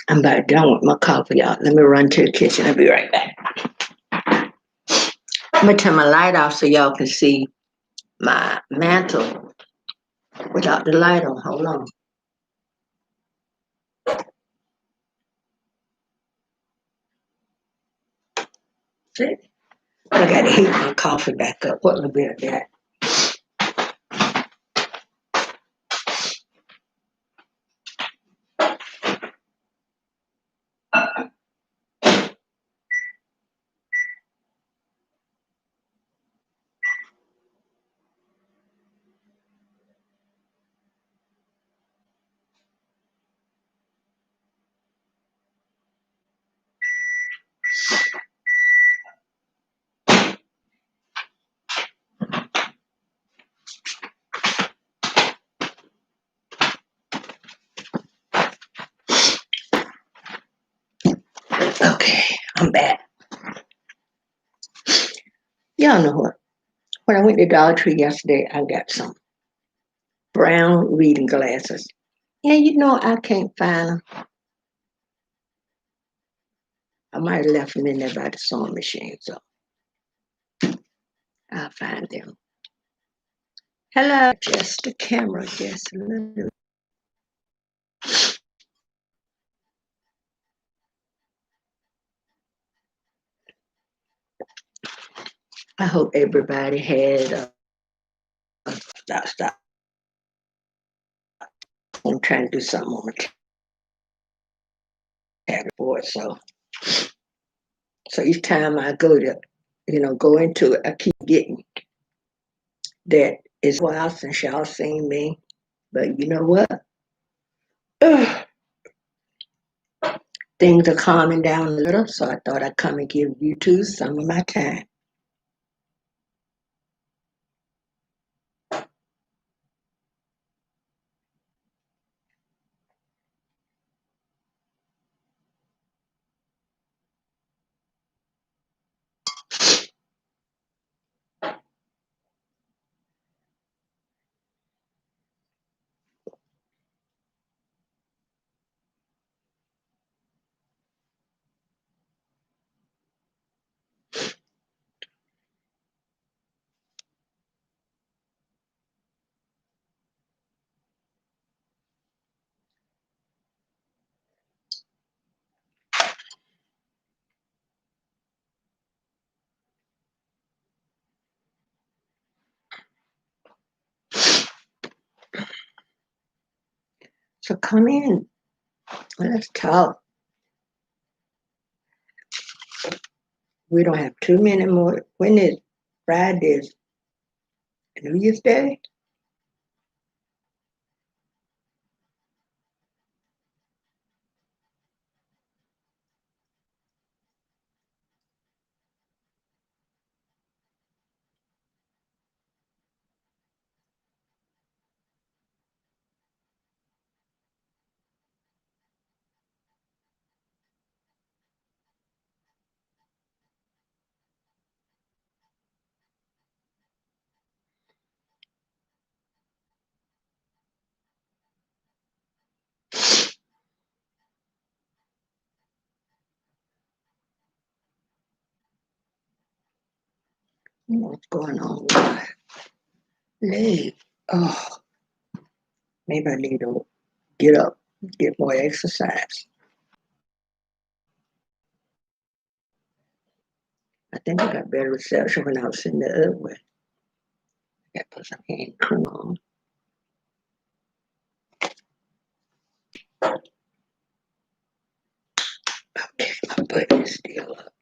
I'm about done with my coffee, y'all. Let me run to the kitchen. I'll be right back. I'm gonna turn my light off so y'all can see my mantle without the light on. Hold on. See? I gotta heat my coffee back up. What a little bit of that. Okay, I'm back. Y'all know what? When I went to Dollar Tree yesterday, I got some brown reading glasses. And you know, I can't find them. I might have left them in there by the sewing machine, so I'll find them. Hello, just the camera, just a little. I hope everybody had stop. I'm trying to do something on my tab board, so each time I go to, go into it, I keep getting that it's a while since y'all seen me. But you know what? Ugh, things are calming down a little, so I thought I'd come and give you two some of my time. So come in, let's talk. We don't have too many more. When is Friday's New Year's Day? What's going on with my leg? Oh, maybe I need to get up, get more exercise. I think I got better reception when I was sitting the other way. I got to put some hand cream on. Okay, my butt is still up.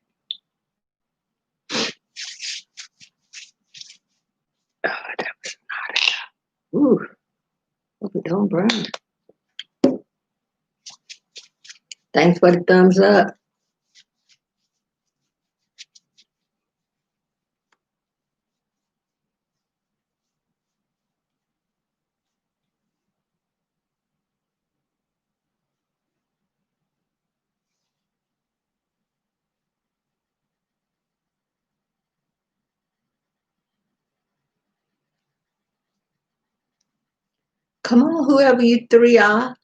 Oh, that was not enough. Ooh, hope it don't burn. Thanks for the thumbs up. Come on, whoever you three are.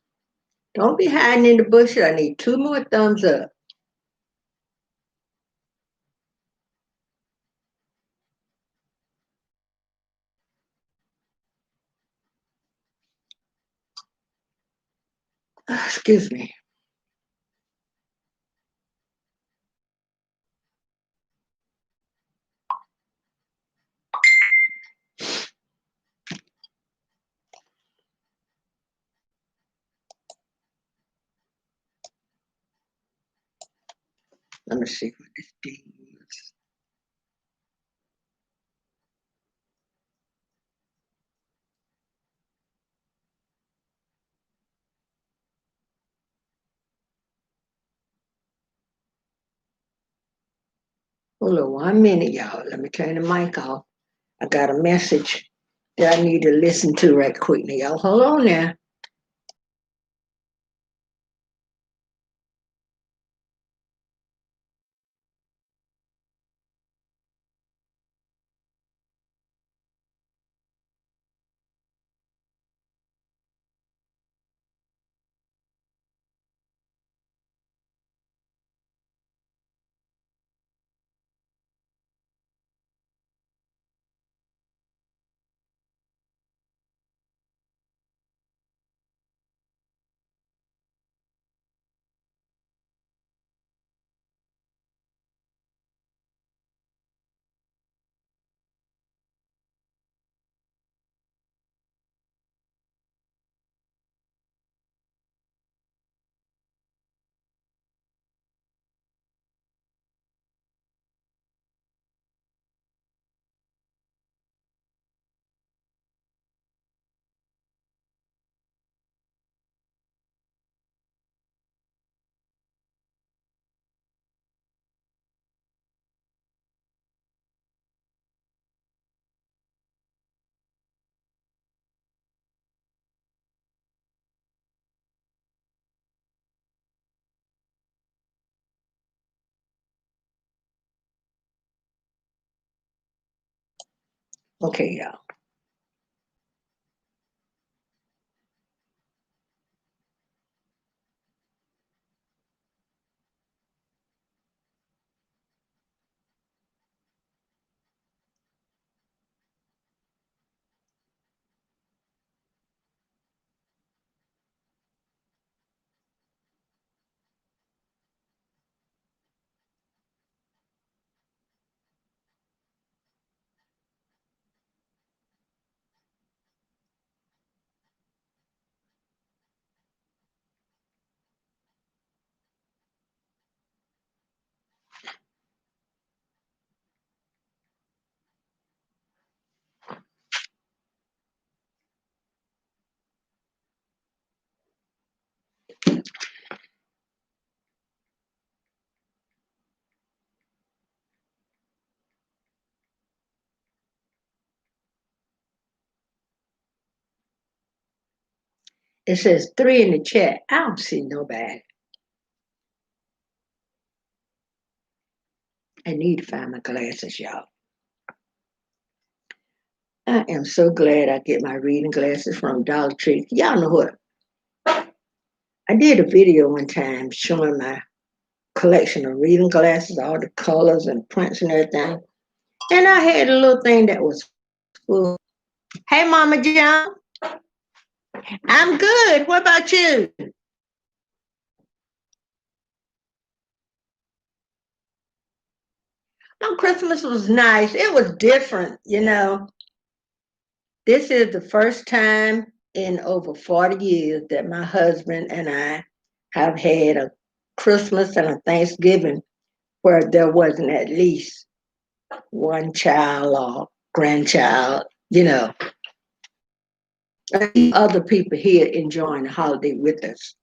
Don't be hiding in the bushes. I need 2 more thumbs up. Excuse me. Let me see what this thing is. Hold on 1 minute, y'all. Let me turn the mic off. I got a message that I need to listen to right quick. Now, y'all hold on there. Okay, y'all. It says 3 in the chat. I don't see nobody. I need to find my glasses, y'all. I am so glad I get my reading glasses from Dollar Tree. Y'all know what? I did a video one time showing my collection of reading glasses, all the colors and prints and everything. And I had a little thing that was full. Hey, Mama John. I'm good. What about you? Oh, Christmas was nice. It was different, you know. This is the first time in over 40 years that my husband and I have had a Christmas and a Thanksgiving where there wasn't at least one child or grandchild, you know, other people here enjoying the holiday with us.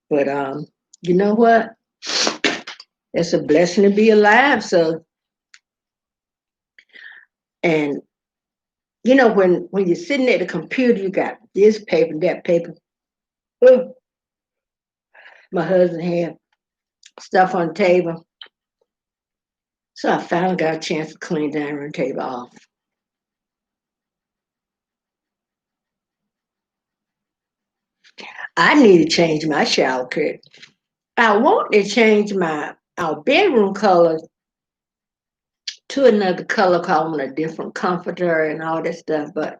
But you know what? It's a blessing to be alive. So, and you know, when you're sitting at the computer, you got this paper, that paper. Oh, my husband had stuff on the table. So I finally got a chance to clean the dining room table off. I need to change my shower curtain. I want to change our bedroom color to another color, calling a different comforter and all that stuff, but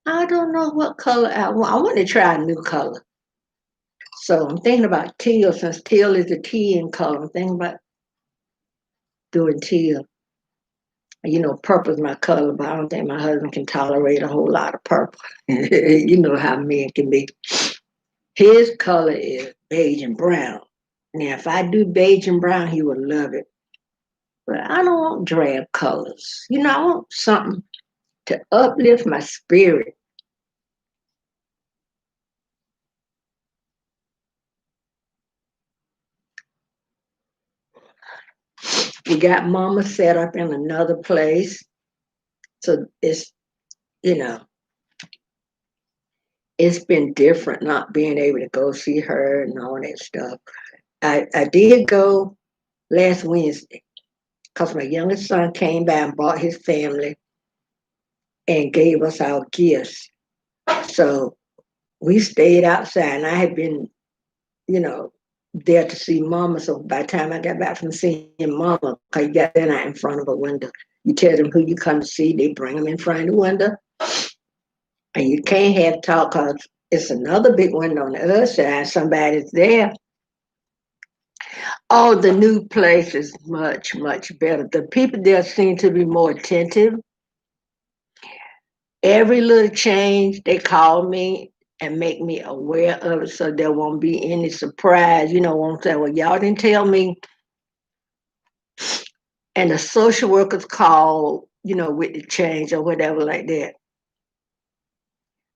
I don't know what color I want. I want to try a new color. So I'm thinking about teal, since teal is a tea in color. I'm thinking about doing teal. Purple is my color, but I don't think my husband can tolerate a whole lot of purple. You know how men can be. His color is beige and brown. Now, if I do beige and brown, he would love it. But I don't want drab colors. I want something to uplift my spirit. We got mama set up in another place. So you know, it's been different not being able to go see her and all that stuff. I did go last Wednesday because my youngest son came by and brought his family and gave us our gifts. So we stayed outside, and I had been, you know, there to see mama. So by the time I got back from seeing mama, because you got there out in front of a window, you tell them who you come to see, they bring them in front of the window, and you can't have talk because it's another big window on the other side. Somebody's there. Oh, the new place is much, much better. The people there seem to be more attentive. Every little change, they call me and make me aware of it so there won't be any surprise. Won't say, well, y'all didn't tell me. And the social workers call, with the change or whatever like that.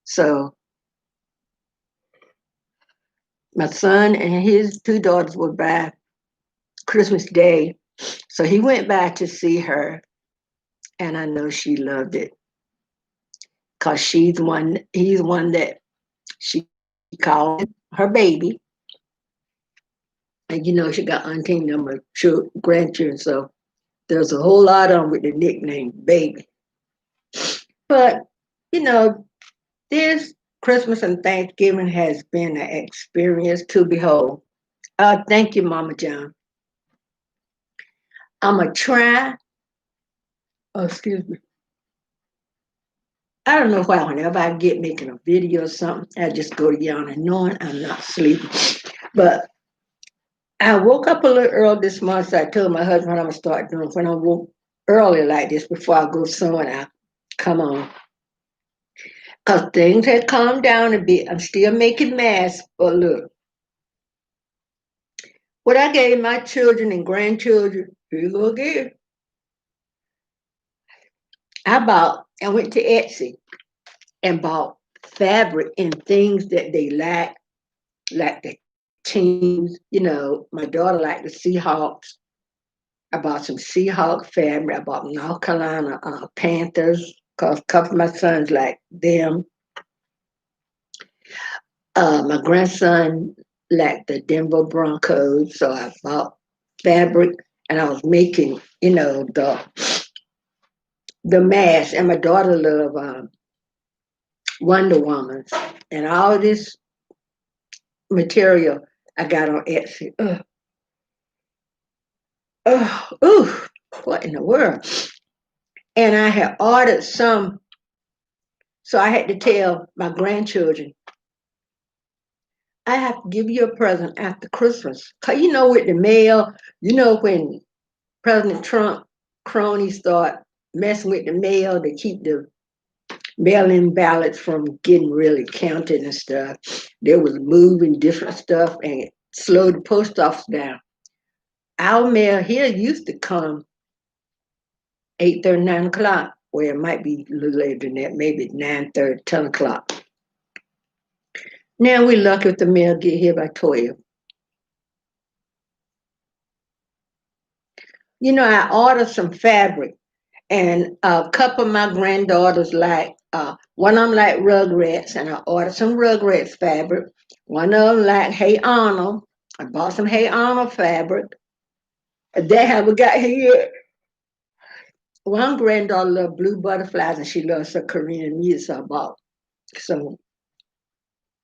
So my son and his two daughters were by Christmas Day. So he went by to see her, and I know she loved it because he's one that she called her baby. And she got auntie number grandchildren, so there's a whole lot on with the nickname baby. But you know, this Christmas and Thanksgiving has been an experience to behold. Thank you, Mama John. I'm gonna try. Oh, excuse me. I don't know why. Whenever I get making a video or something, I just go to yawning, knowing I'm not sleeping. But I woke up a little early this morning, so I told my husband I'm gonna start doing when I woke early like this before I go somewhere. I come on, cause things had calmed down a bit. I'm still making masks, but look, what I gave my children and grandchildren, here you go again. I went to Etsy and bought fabric and things that they like the teams. My daughter liked the Seahawks. I bought some Seahawk fabric. I bought North Carolina Panthers because a couple of my sons like them. My grandson liked the Denver Broncos, so I bought fabric and I was making, the mask. And my daughter loved Wonder Woman, and all this material I got on Etsy. Ooh, what in the world? And I had ordered some, so I had to tell my grandchildren, I have to give you a present after Christmas. Cause with the mail, when President Trump cronies start messing with the mail to keep the mail-in ballots from getting really counted and stuff. They was moving different stuff and slowed the post office down. Our mail here used to come 8:30, 9 o'clock. Well, it might be a little later than that, maybe 9:30, 10 o'clock. Now we're lucky if the mail get here by 12. I ordered some fabric, and a couple of my granddaughters like, one of them like Rugrats, and I ordered some Rugrats fabric. One of them like Hey Arnold. I bought some Hey Arnold fabric. They haven't got here. One granddaughter loved blue butterflies, and she loves her Korean music, so I bought some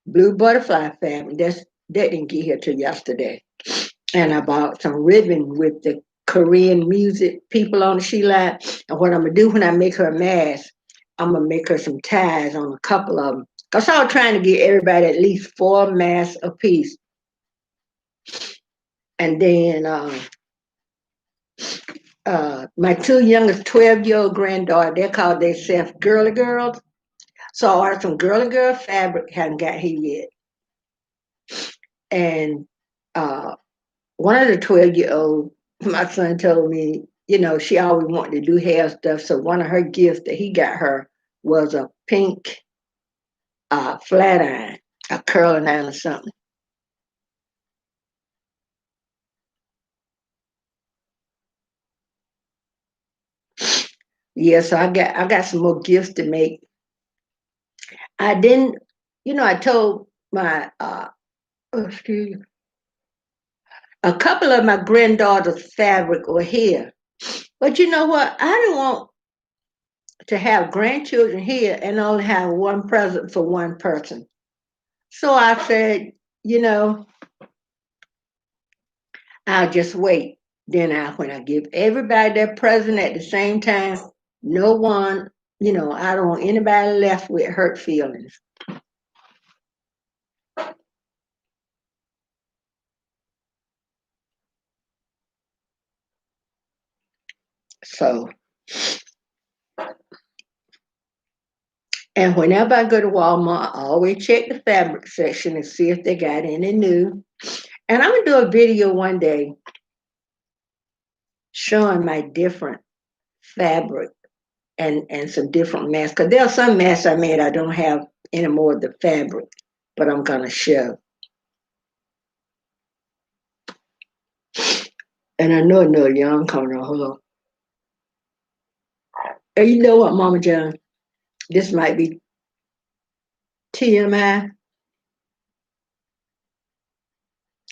Blue Butterfly fabric. That didn't get here till yesterday. And I bought some ribbon with the Korean music people on the she line. And what I'm gonna do when I make her a mask, I'm gonna make her some ties on a couple of them. Cause I was trying to get everybody at least 4 masks a piece. And then my 2 youngest 12-year-old granddaughter, they call themselves girly girls. So I ordered some girly girl fabric, hadn't got here yet. And one of the 12-year-old, my son told me, she always wanted to do hair stuff. So one of her gifts that he got her was a pink flat iron, a curling iron or something. Yeah, so I got some more gifts to make. I didn't, I told my excuse me, a couple of my granddaughters' fabric were here. But you know what? I didn't want to have grandchildren here and only have one present for one person. So I said, you know, I'll just wait. Then when I give everybody their present at the same time, no one, I don't want anybody left with hurt feelings. So, and whenever I go to Walmart, I always check the fabric section and see if they got any new. And I'm gonna do a video one day showing my different fabric and some different masks. Because there are some masks I made I don't have any more of the fabric, but I'm gonna show. And I know another young coming on. Hold on. And you know what, Mama John? This might be TMI.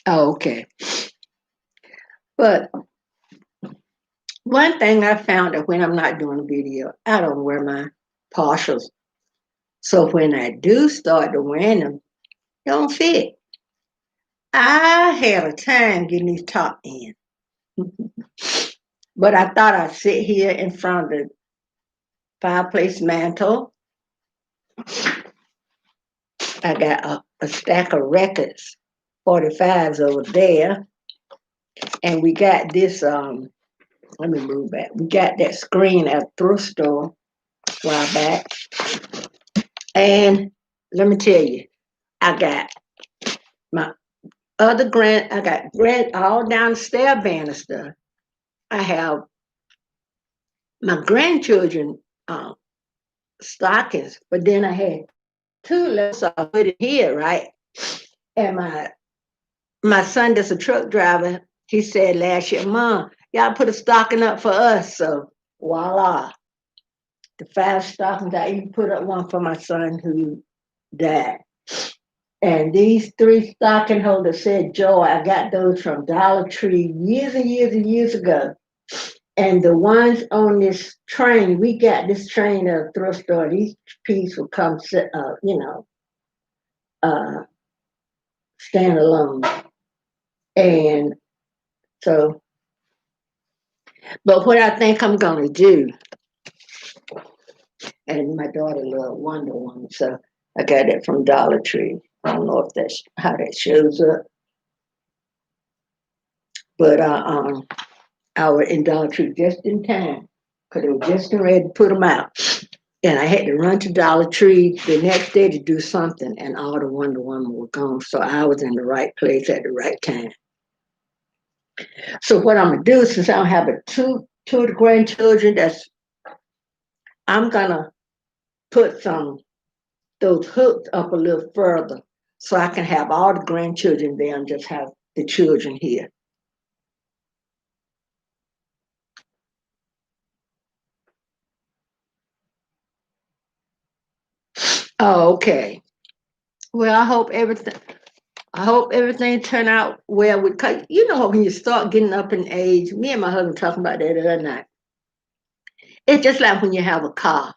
Oh, okay. But one thing I found that when I'm not doing a video, I don't wear my partials. So when I do start to wear them, they don't fit. I had a time getting these top in. But I thought I'd sit here in front of the fireplace mantle. I got a stack of records, 45s over there. And we got this, let me move back. We got that screen at a thrift store a while back. And let me tell you, I got my I got all down the stair banister. I have my grandchildren stockings, but then I had 2 left, so I put it here, right? And my son that's a truck driver, he said last year, Mom, y'all put a stocking up for us. So voila. The 5 stockings, I even put up one for my son who died. And these 3 stocking holders said, Joy, I got those from Dollar Tree years and years and years ago. And the ones on this train, we got this train at a thrift store. These pieces will come, uh, stand alone. And so, but what I think I'm going to do, and my daughter loved Wonder Woman, so I got it from Dollar Tree. I don't know if that's how that shows up, but I was in Dollar Tree just in time because they were just getting ready to put them out. And I had to run to Dollar Tree the next day to do something, and all the Wonder Woman were gone. So I was in the right place at the right time. So what I'm gonna do, since I don't have two of the grandchildren, I'm gonna put those hooks up a little further so I can have all the grandchildren there and just have the children here. Oh, okay. Well, I hope everything turn out well. Because when you start getting up in age, me and my husband talking about that the other night. It's just like when you have a car.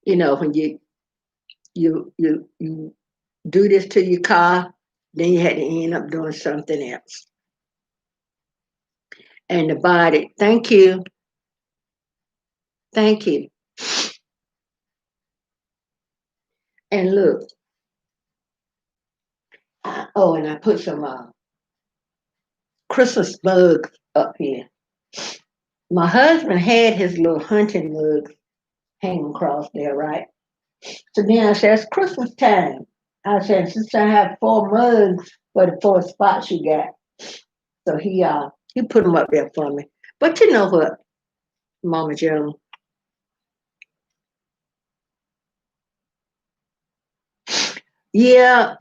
When you do this to your car, then you had to end up doing something else. And the body, thank you, thank you. And look, oh, and I put some Christmas mugs up here. My husband had his little hunting mugs hanging across there, right? So then I said, it's Christmas time. I said, since I have 4 mugs for the 4 spots you got. So he put them up there for me. But you know what, Mama Joan? Yeah,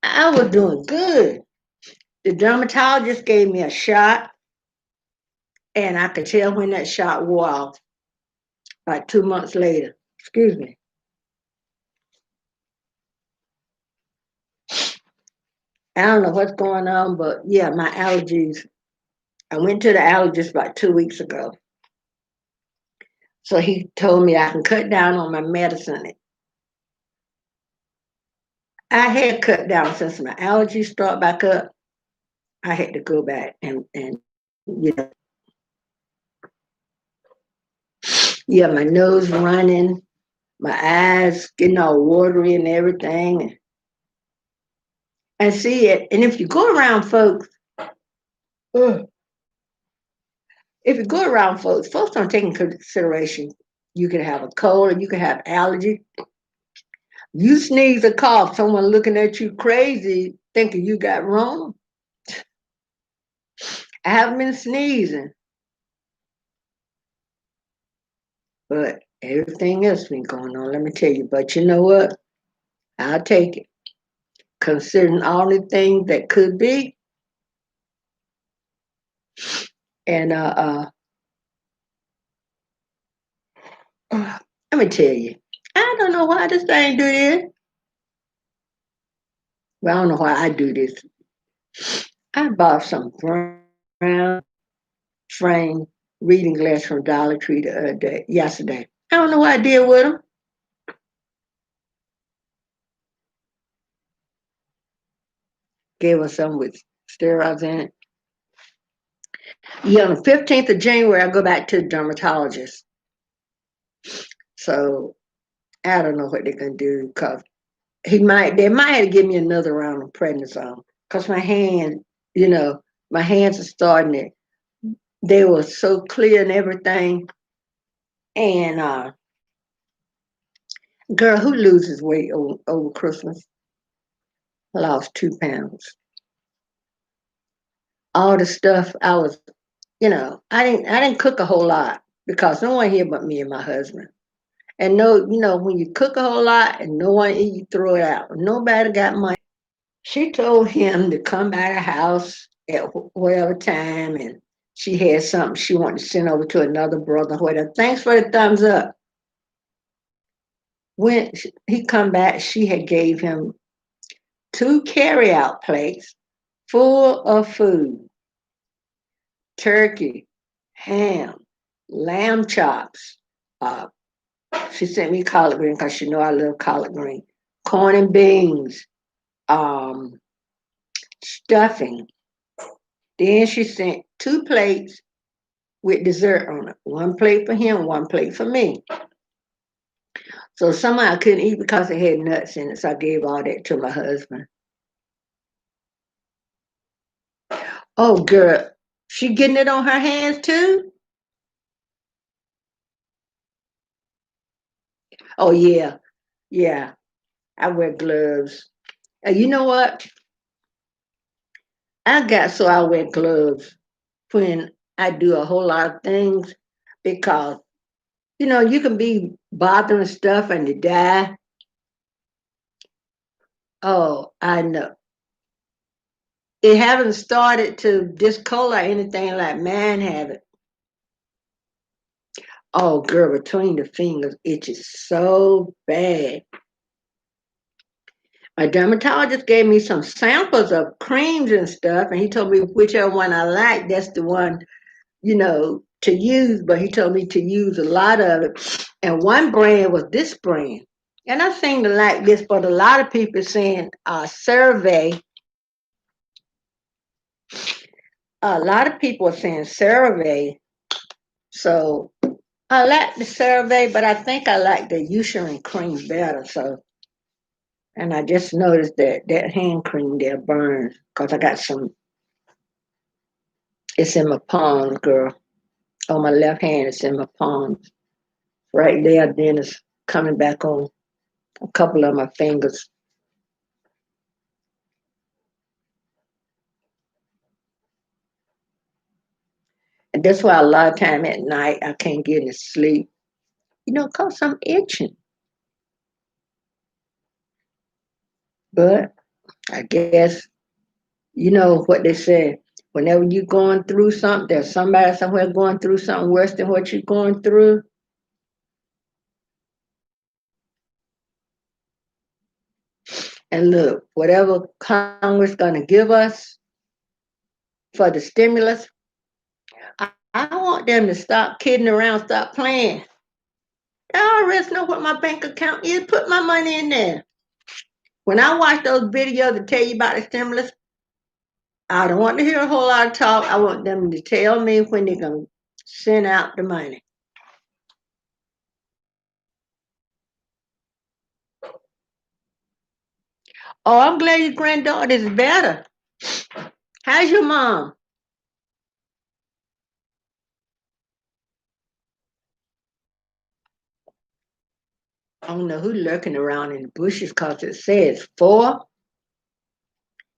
I was doing good. The dermatologist gave me a shot, and I could tell when that shot wore off, like 2 months later. Excuse me. I don't know what's going on, but yeah, my allergies. I went to the allergist about 2 weeks ago. So he told me I can cut down on my medicine. I had cut down since my allergies start back up. I had to go back and you know, yeah, my nose running, my eyes getting all watery and everything. And see it, and if you go around folks, uh, if you go around folks, folks don't take in consideration you can have a cold or you can have allergy. You sneeze or cough, someone looking at you crazy, thinking you got wrong. I haven't been sneezing, but everything else been going on. Let me tell you. But you know what? I'll take it. Considering all the things that could be, and let me tell you, I don't know why this thing do this. Well, I don't know why I do this. I bought some brown frame reading glass from Dollar Tree the other day, yesterday. I don't know what I did with them. Gave us some with steroids in it. Yeah, on the 15th of January, I go back to the dermatologist. So I don't know what they're gonna do because they might have to give me another round of prednisone because my hand, you know, my hands are starting it. They were so clear and everything. And girl, who loses weight over Christmas? I lost 2 pounds. All the stuff I was, I didn't cook a whole lot because no one here but me and my husband. And no, when you cook a whole lot and no one eat, you throw it out. Nobody got money. She told him to come by the house at whatever time, and she had something she wanted to send over to another brother. Whatever. Thanks for the thumbs up. When he come back, she had gave him 2 carry-out plates full of food: turkey, ham, lamb chops. Uh, she sent me collard green because she know I love collard green. Corn and beans, um, stuffing. Then she sent 2 plates with dessert on it. 1 plate for him, 1 plate for me. So somehow I couldn't eat because it had nuts in it. So I gave all that to my husband. Oh, girl, she getting it on her hands too? Oh, yeah. Yeah. I wear gloves. You know what? I got so I wear gloves when I do a whole lot of things because, you can be bothering stuff and you die. Oh, I know. It haven't started to discolor anything like mine have it. Oh, girl, between the fingers itches so bad. My dermatologist gave me some samples of creams and stuff, and he told me whichever one I like, that's the one, to use. But he told me to use a lot of it. And one brand was this brand. And I seem to like this, but a lot of people saying survey. A lot of people are saying survey. So I like the survey, but I think I like the Eucerin cream better. So, and I just noticed that that hand cream there burns because I got some. It's in my palms, girl. On my left hand, it's in my palms. Right there, then it's coming back on a couple of my fingers. And that's why a lot of time at night I can't get any sleep. Cause I'm itching. But I guess what they say. Whenever you're going through something, there's somebody somewhere going through something worse than what you're going through. And look, whatever Congress gonna give us for the stimulus, I want them to stop kidding around, stop playing. I already know what my bank account is. Put my money in there. When I watch those videos that tell you about the stimulus, I don't want to hear a whole lot of talk. I want them to tell me when they're gonna send out the money. Oh, I'm glad your granddaughter is better. How's your mom? I don't know who's lurking around in the bushes because it says four.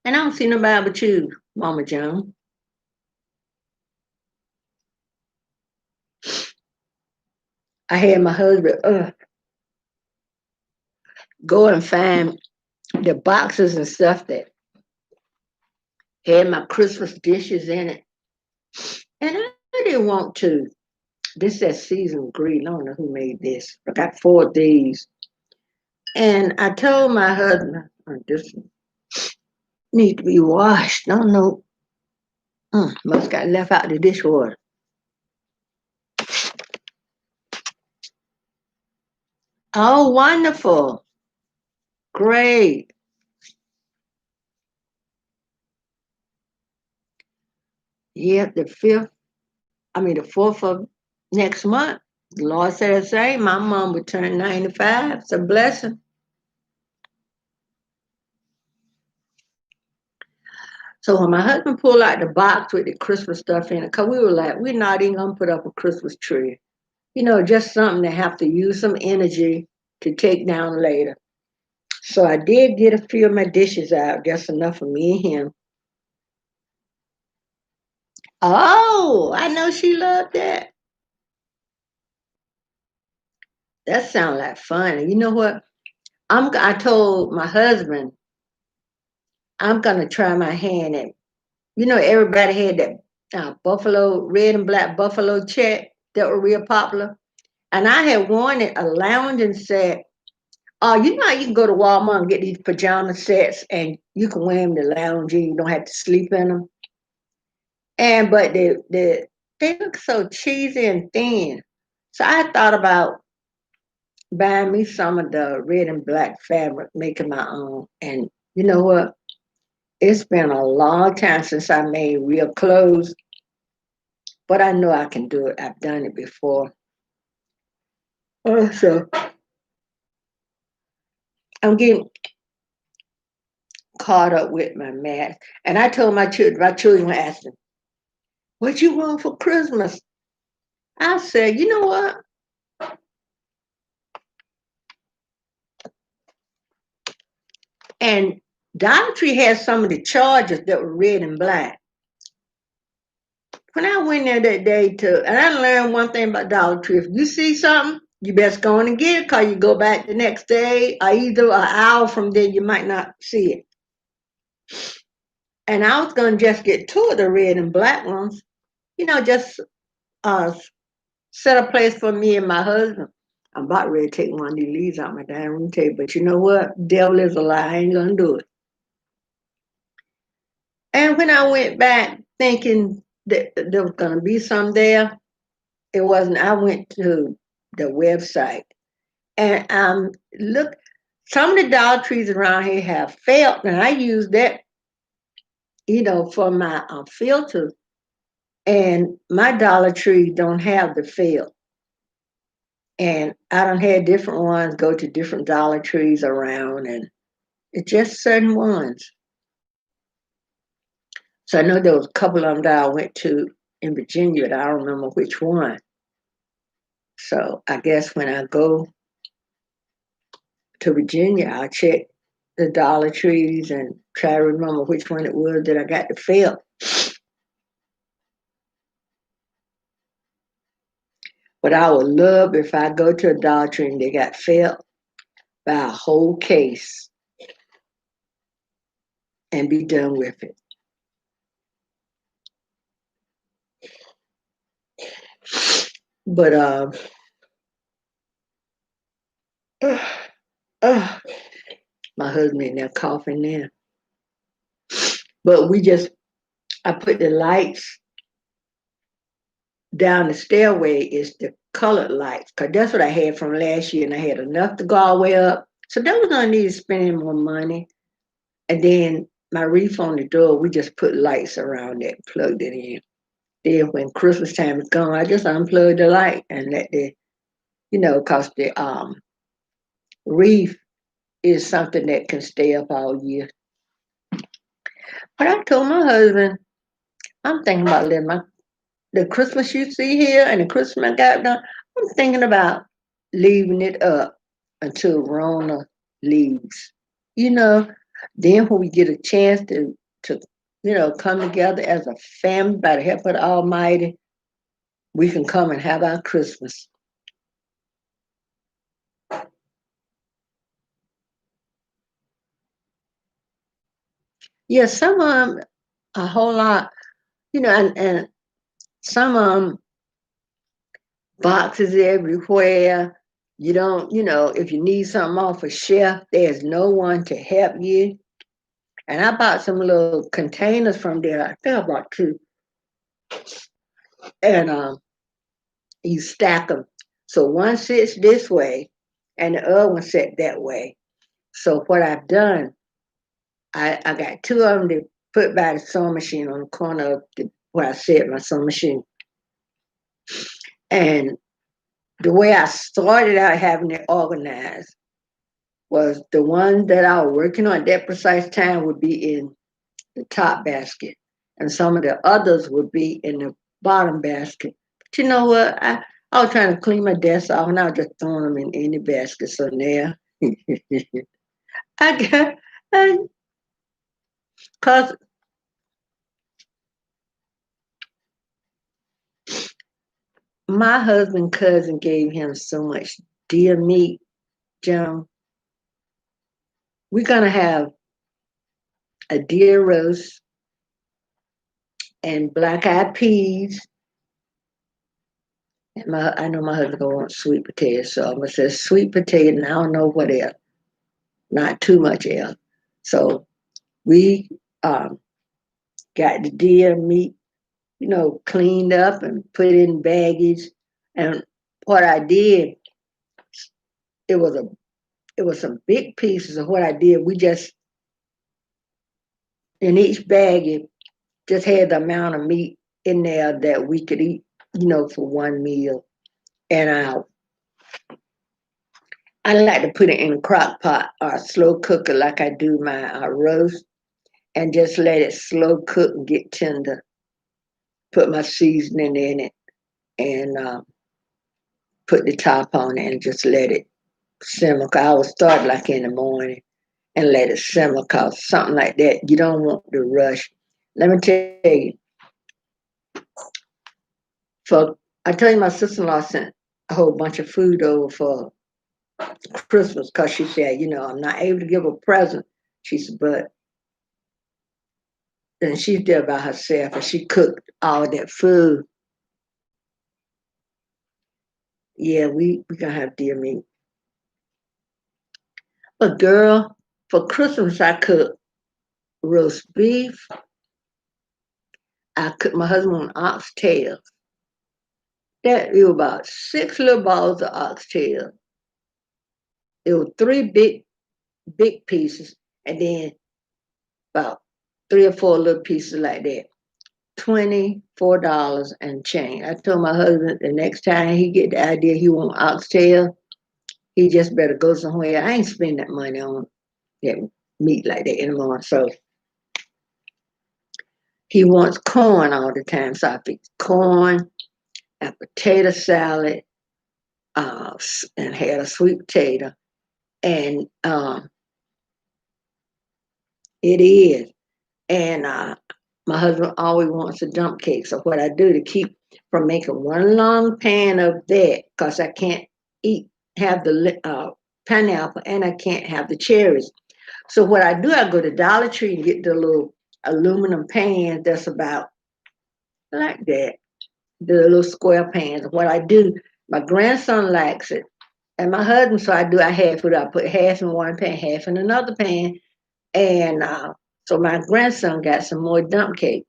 And I don't see nobody but you, Mama Joan. I had my husband go and find the boxes and stuff that had my Christmas dishes in it. And I didn't want to. This is seasoned green. I don't know who made this. I got four of these. And I told my husband, this need to be washed. I don't know. Must got left out of the dishwater. Oh, wonderful. Great. Yeah, the 4th of next month. The Lord said the same. My mom would turn 95. It's a blessing. So when my husband pulled out the box with the Christmas stuff in it, because we were like, we're not even going to put up a Christmas tree. Just something to have to use some energy to take down later. So I did get a few of my dishes out, just enough for me and him. Oh, I know she loved that. That sounds like fun. And you know what? I told my husband I'm gonna try my hand at. Everybody had that buffalo red and black buffalo check that were real popular, and I had wanted a lounging set. Oh, how you can go to Walmart and get these pajama sets, and you can wear them to lounge. You don't have to sleep in them. But they look so cheesy and thin. So I thought about buying me some of the red and black fabric, making my own. And you know what? It's been a long time since I made real clothes, but I know I can do it. I've done it before. So I'm getting caught up with my math. And I told my children were asking, what you want for Christmas? I said, you know what? And Dollar Tree has some of the chargers that were red and black. When I went there that day and I learned one thing about Dollar Tree. If you see something, you best go on and get it because you go back the next day or either an hour from then you might not see it. And I was going to just get two of the red and black ones, just uh, set a place for me and my husband. I'm about ready to take one of these leaves out my dining room table, but you know what? Devil is a lie. I ain't going to do it. And when I went back thinking that there was going to be some there, it wasn't. I went to the website and look. Some of the Dollar Trees around here have felt, and I use that, for my filter. And my Dollar Tree don't have the felt. And I don't have different ones go to different Dollar Trees around, and it's just certain ones. So I know there was a couple of them that I went to in Virginia, but I don't remember which one. So I guess when I go to Virginia, I'll check the Dollar Trees and try to remember which one it was that I got the felt. But I would love if I go to a Dollar Tree and they got felt, buy a whole case and be done with it. But my husband in there coughing now. But I put the lights down the stairway is the colored lights, because that's what I had from last year, and I had enough to go all the way up. So that was gonna need to spend any more money. And then my reef on the door, we just put lights around it, plugged it in. Then when Christmas time is gone, I just unplug the light and let cause the reef is something that can stay up all year. But I told my husband, I'm thinking about letting the Christmas you see here and the Christmas I got done, I'm thinking about leaving it up until Rona leaves. You know, then when we get a chance to come together as a family by the help of the Almighty, we can come and have our Christmas. Yeah, some of them, a whole lot, and some of them, boxes everywhere. You don't, if you need something off a shelf, there's no one to help you. And I bought some little containers from there. I think I bought two. And you stack them. So one sits this way and the other one sits that way. So what I've done, I got two of them to put by the sewing machine on the corner of where I set my sewing machine. And the way I started out having it organized was the one that I was working on at that precise time would be in the top basket. And some of the others would be in the bottom basket. But you know what? I was trying to clean my desk off and I was just throwing them in any basket. So now I got, because my husband cousin gave him so much deer meat, John. We're going to have a deer roast and black eyed peas. And I know my husband gonna want sweet potatoes, so I'm gonna say sweet potato, and I don't know what else. Not too much else. So we got the deer meat, cleaned up and put in baggage. And what I did, it was some big pieces of what I did. We just in each bag it just had the amount of meat in there that we could eat, for one meal. And I like to put it in a crock pot or a slow cooker like I do my roast and just let it slow cook and get tender. Put my seasoning in it and put the top on it and just let it simmer. I would start like in the morning and let it simmer because something like that, you don't want to rush. Let me tell you, I tell you my sister-in-law sent a whole bunch of food over for Christmas because she said, I'm not able to give a present. She said, but then she's there by herself and she cooked all that food. Yeah, we gonna have deer meat. But girl, for Christmas I cooked roast beef. I cooked my husband oxtails. That it was about 6 little balls of oxtail. It was 3 big big pieces, and then about 3 or 4 little pieces like that. $24 and change. I told my husband the next time he get the idea he want oxtail, he just better go somewhere. I ain't spend that money on that meat like that anymore. So he wants corn all the time. So I fix corn and potato salad, and had a sweet potato. And it is. And my husband always wants a dump cake. So what I do to keep from making one long pan of that, because I can't eat have the pineapple and I can't have the cherries. So what I do, I go to Dollar Tree and get the little aluminum pan that's about like that, the little square pans. What I do, my grandson likes it, and my husband, so I half it. I put half in one pan, half in another pan, and so my grandson got some more dump cake.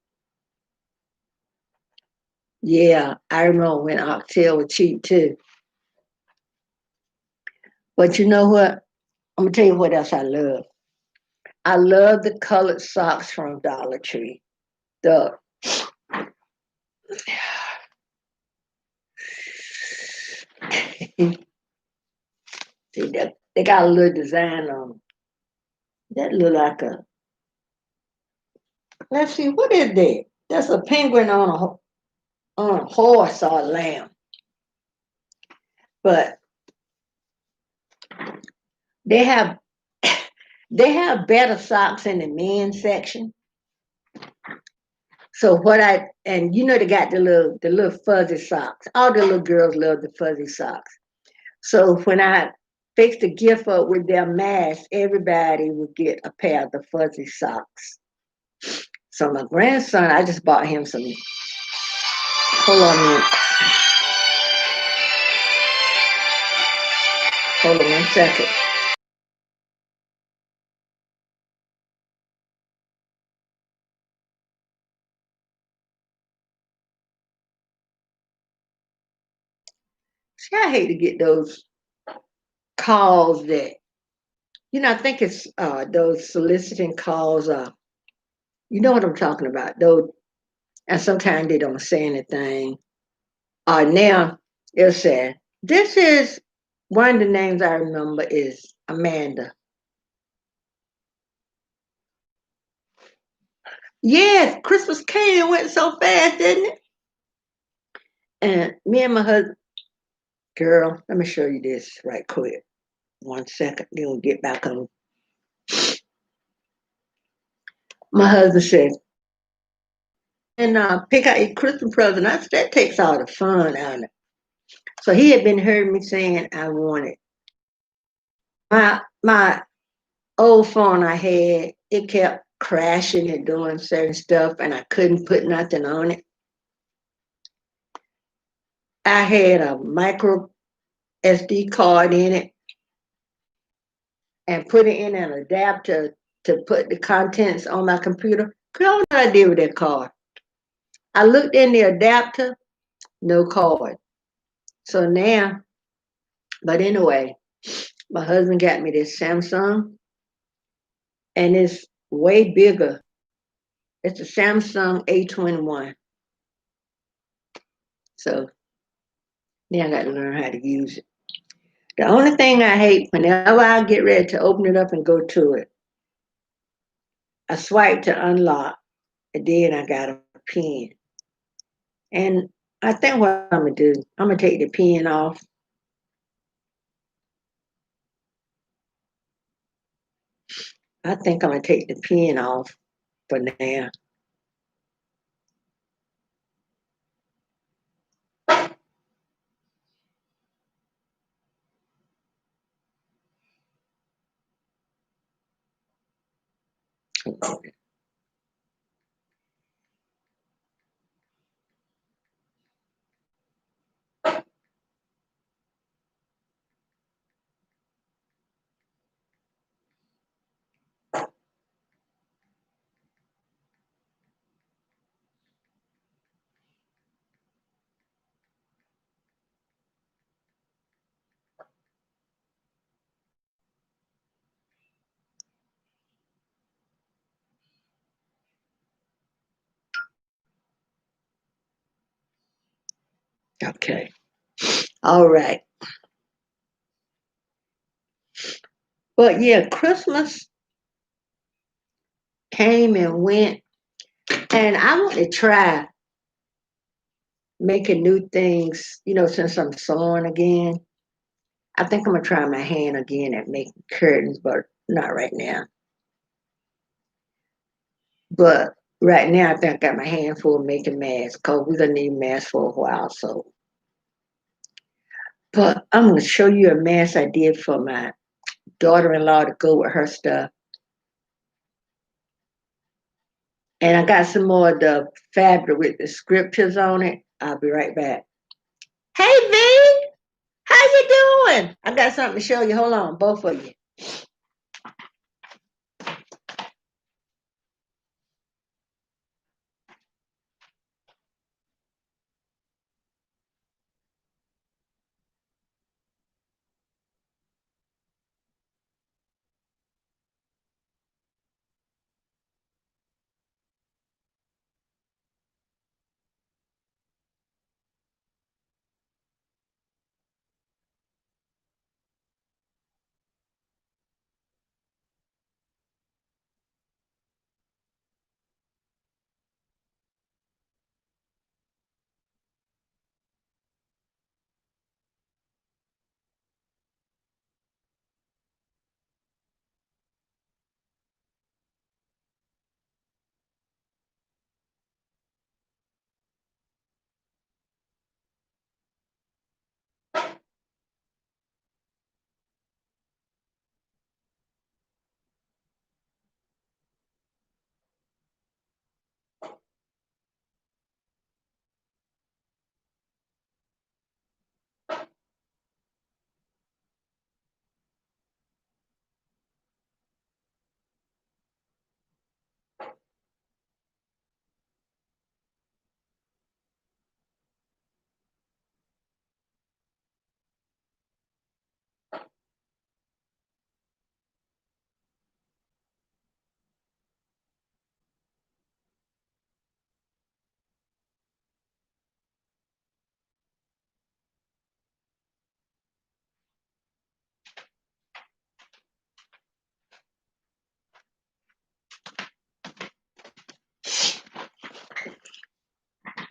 Yeah, I remember when oxtail was cheap too. But you know what? I'm gonna tell you what else I love. I love the colored socks from Dollar Tree. The See that they got a little design on 'em. That look like a, let's see, what is that? That's a penguin on on a horse or a lamb. But they have they have better socks in the men's section. So what I and you know they got the little fuzzy socks. All the little girls love the fuzzy socks. So when I fixed the gift up with their mask, everybody would get a pair of the fuzzy socks. So my grandson, I just bought him some. Hold on a minute. Hold on 1 second. See, I hate to get those calls that, I think it's those soliciting calls. You know what I'm talking about. Those, and sometimes they don't say anything. Now it said, this is one of the names I remember is Amanda. Yes, Christmas came and went so fast, didn't it? And me and my husband, girl, let me show you this right quick. 1 second, then we'll get back on. My husband said, and pick out your Christmas present. I said, that takes all the fun out of it. So he had been hearing me saying I wanted my old phone I had, it kept crashing and doing certain stuff, and I couldn't put nothing on it. I had a micro SD card in it and put it in an adapter to put the contents on my computer. Girl, what I did with that card? I looked in the adapter, no card. So now, but anyway, my husband got me this Samsung, and it's way bigger. It's a Samsung A21. So now I got to learn how to use it. The only thing I hate, whenever I get ready to open it up and go to it, I swipe to unlock, and then I got a pin. And I think what I'm gonna do, I'm gonna take the pin off. I think I'm gonna take the pin off for now. Okay. All right. But yeah, Christmas came and went, and I want to try making new things, since I'm sewing again. I think I'm going to try my hand again at making curtains, but not right now. But right now, I think I got my hand full of making masks because we're going to need masks for a while. So, but I'm going to show you a mask I did for my daughter-in-law to go with her stuff. And I got some more of the fabric with the scriptures on it. I'll be right back. Hey, V, how you doing? I got something to show you. Hold on, both of you.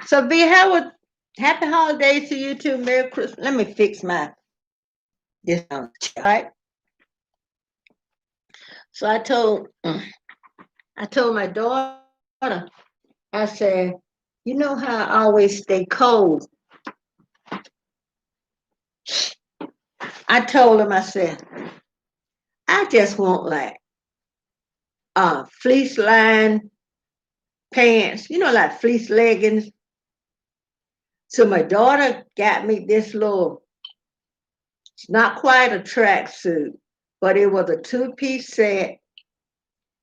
So, V, happy holidays to you too. Merry Christmas. Let me fix this on right. So I told my daughter, I said, you know how I always stay cold. I told him, I said, I just want like fleece line pants, like fleece leggings. So my daughter got me this little, it's not quite a tracksuit, but it was a two-piece set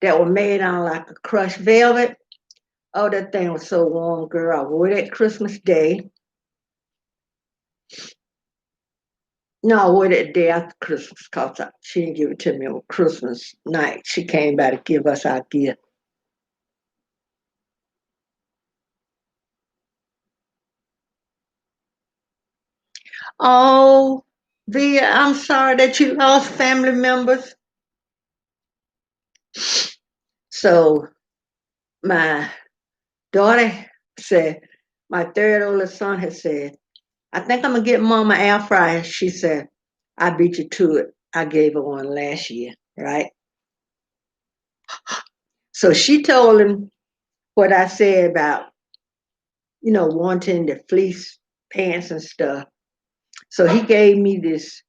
that was made on like a crushed velvet. Oh, that thing was so warm, girl. I wore it Christmas Day. No, I wore it the day after Christmas because she didn't give it to me on Christmas night. She came by to give us our gift. Oh, Via, I'm sorry that you lost family members. So my daughter said, my third oldest son had said, I think I'm gonna get mama air fryer. She said, I beat you to it. I gave her one last year, right? So she told him what I said about, wanting the fleece pants and stuff. So he gave me this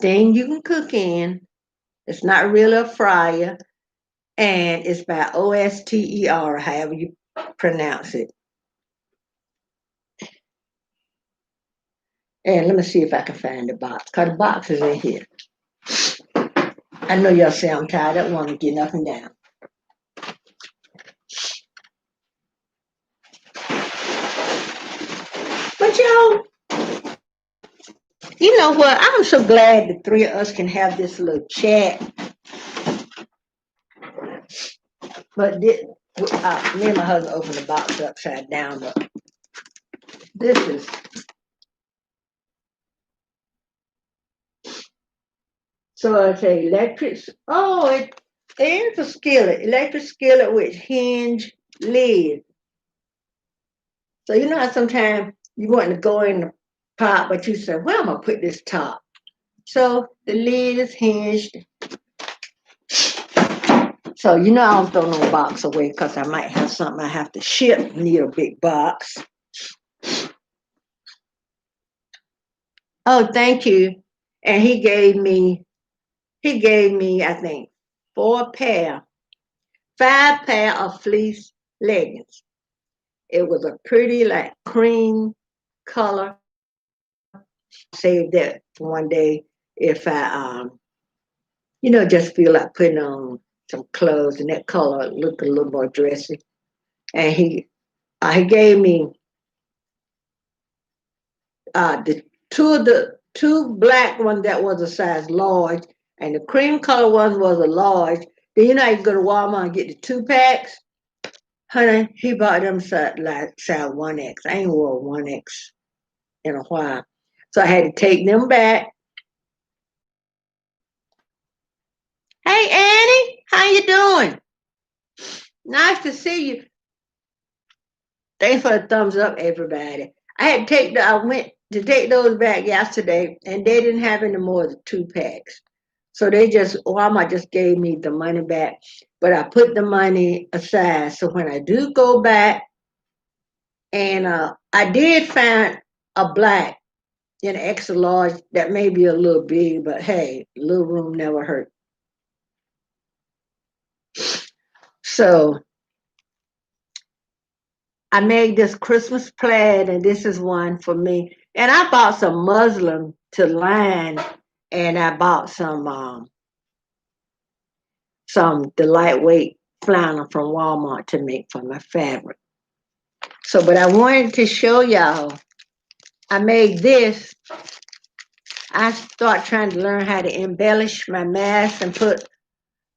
thing you can cook in. It's not really a fryer, and it's by Oster, however you pronounce it. And let me see if I can find the box, because the box is in here. I know y'all say I'm tired. I don't want to get nothing down. But y'all, you know what? I'm so glad the three of us can have this little chat. But Me and my husband opened the box upside down, but this is so I say electric. Oh, it is a skillet, electric skillet with hinge lid. So you know how sometimes you want to go in the pot, but you say, "Where am I gonna put this top?" So the lid is hinged. So you know I don't throw no box away because I might have something I have to ship, need a big box. Oh, thank you. And he gave me, I think, 5 pair of fleece leggings. It was a pretty like cream color. Saved that for one day if I just feel like putting on some clothes and that color looked a little more dressy. And he gave me the two black ones that was a size large, and the cream color one was a large. Then you know you go to Walmart and get the 2 packs. Honey, he bought them size 1X. I ain't wore 1X in a while. So I had to take them back. Hey Annie, how you doing? Nice to see you. Thanks for the thumbs up, everybody. I went to take those back yesterday, and they didn't have any more of the 2 packs. So Walmart just gave me the money back, but I put the money aside. So when I do go back, and I did find a black in extra large that may be a little big, but hey, little room never hurt. So I made this Christmas plaid, and this is one for me. And I bought some muslin to line, and I bought some the lightweight flannel from Walmart to make for my fabric. So, but I wanted to show y'all. I made this. I start trying to learn how to embellish my mask and put.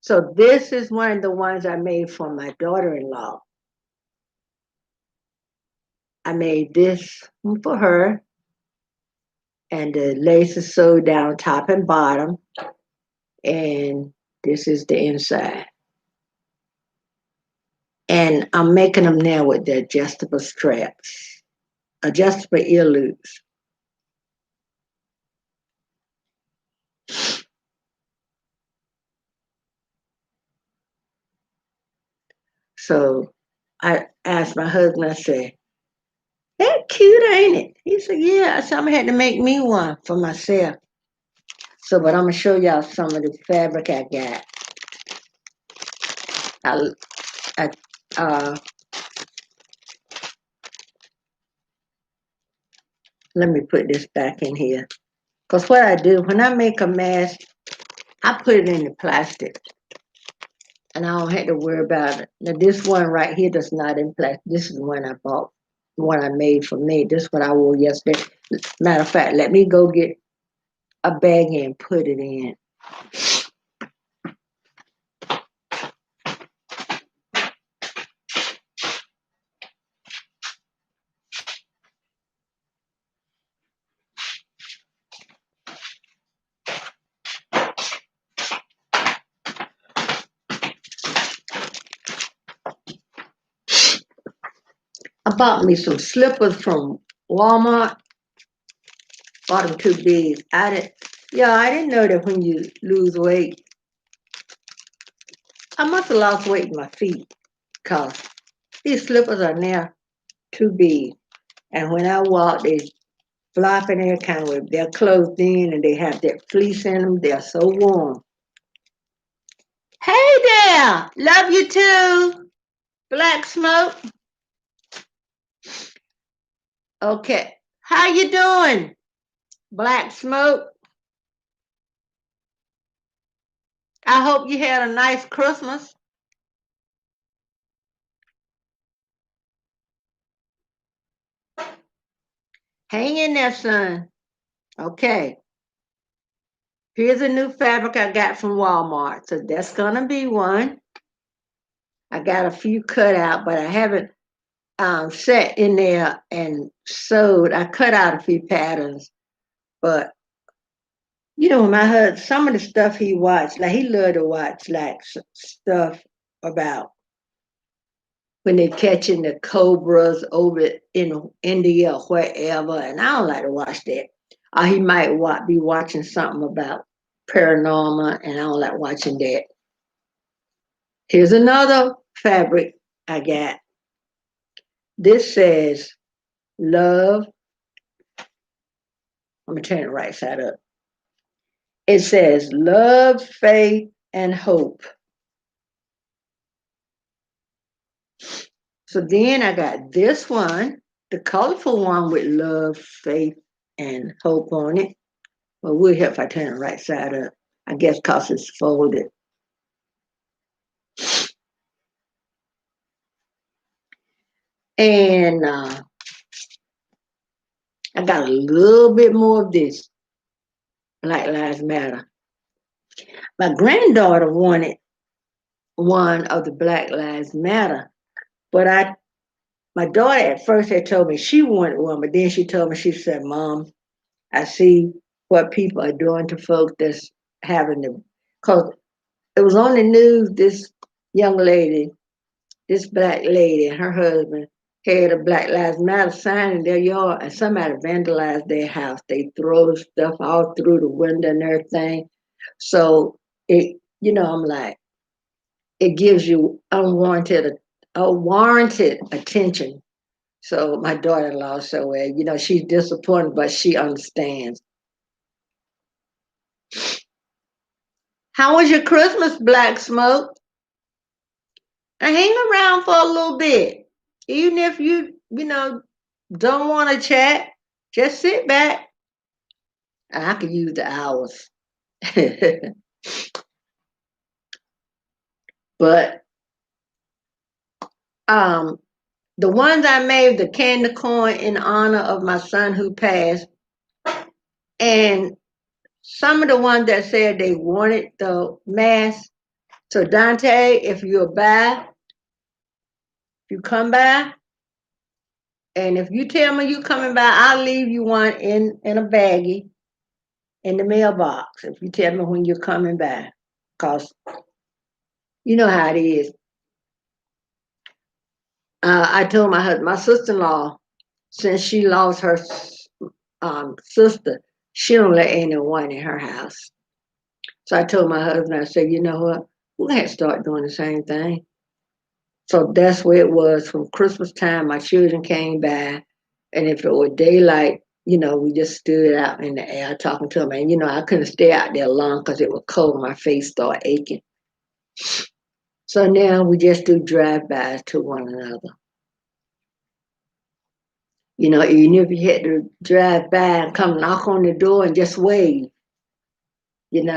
So this is one of the ones I made for my daughter-in-law. I made this for her, and the lace is sewed down top and bottom, and this is the inside. And I'm making them now with the adjustable straps, adjustable ear loops. So I asked my husband, I said, that cute, ain't it? He said, yeah. So I had to make me one for myself. So, but I'm gonna show y'all some of the fabric I got. I, I let me put this back in here. Because what I do, when I make a mask, I put it in the plastic. And I don't have to worry about it. Now, this one right here does not in plastic. This is the one I bought, the one I made for me. This is what I wore yesterday. Matter of fact, let me go get a bag and put it in. I bought me some slippers from Walmart. Bought them too big. I didn't know that when you lose weight, I must have lost weight in my feet because these slippers are now too big. And when I walk, they flopping every kind of way. They're closed in and they have that fleece in them. They're so warm. Hey there, love you too. Black Smoke. Okay, how you doing, Black Smoke? I hope you had a nice Christmas. Hang in there, son. Okay, here's a new fabric I got from Walmart. So that's gonna be one. I got a few cut out, but I haven't sat in there and sewed. I cut out a few patterns, but my husband, some of the stuff he watched, like he loved to watch like stuff about when they're catching the cobras over in India or wherever, and I don't like to watch that. Or he might be watching something about paranormal, and I don't like watching that. Here's another fabric I got. This says love. I'm gonna turn it right side up. It says love, faith, and hope. So then I got this one, the colorful one with love, faith, and hope on it. Well, we'll help if I turn it right side up. I guess because it's folded. And I got a little bit more of this, Black Lives Matter. My granddaughter wanted one of the Black Lives Matter, but my daughter at first had told me she wanted one, but then she told me, she said, Mom, I see what people are doing to folks that's having the, because it was on the news, this young lady, this black lady and her husband had a Black Lives Matter sign in their yard, and somebody vandalized their house. They throw stuff all through the window and everything. So I'm like, it gives you unwarranted attention. So my daughter-in-law said, well, she's disappointed, but she understands. How was your Christmas, Black Smoke? And hang around for a little bit. Even if don't want to chat, just sit back. And I could use the hours. But the ones I made, the candy corn in honor of my son who passed, and some of the ones that said they wanted the mask. So Dante, if you come by, and if you tell me you coming by, I'll leave you one in a baggie in the mailbox. If you tell me when you're coming by, cause you know how it is. I told my husband, my sister-in-law, since she lost her sister, she don't let anyone in her house. So I told my husband, I said, you know what? We're going to start doing the same thing. So that's where it was from Christmas time. My children came by, and if it were daylight, we just stood out in the air talking to them. And, I couldn't stay out there long because it was cold. My face started aching. So now we just do drive-bys to one another. Even if you had to drive by and come knock on the door and just wave, it's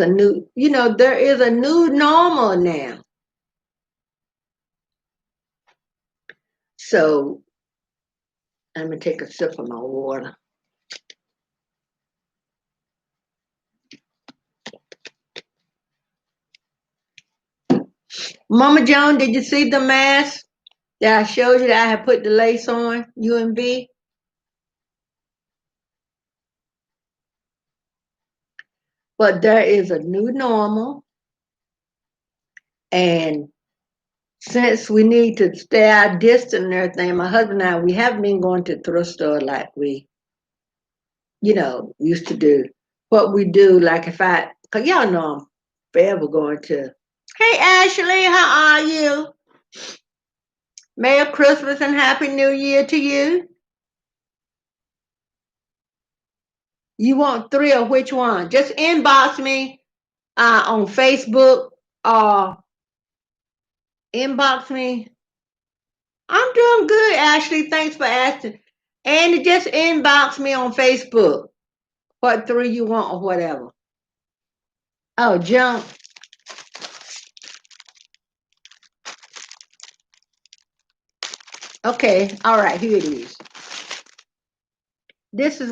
a new, there is a new normal now. So I'm going to take a sip of my water. Mama Joan, did you see the mask that I showed you that I had put the lace on, UNB? But there is a new normal. And since we need to stay our distance and everything, my husband and I, we haven't been going to the thrift store like we, used to do. What we do, like because y'all know I'm forever going to, hey, Ashley, how are you? Merry Christmas and Happy New Year to you. You want 3 or which one? Just inbox me on Facebook or inbox me. I'm doing good, Ashley. Thanks for asking. And just inbox me on Facebook. What 3 you want or whatever. Oh, junk. Okay, all right, here it is. This is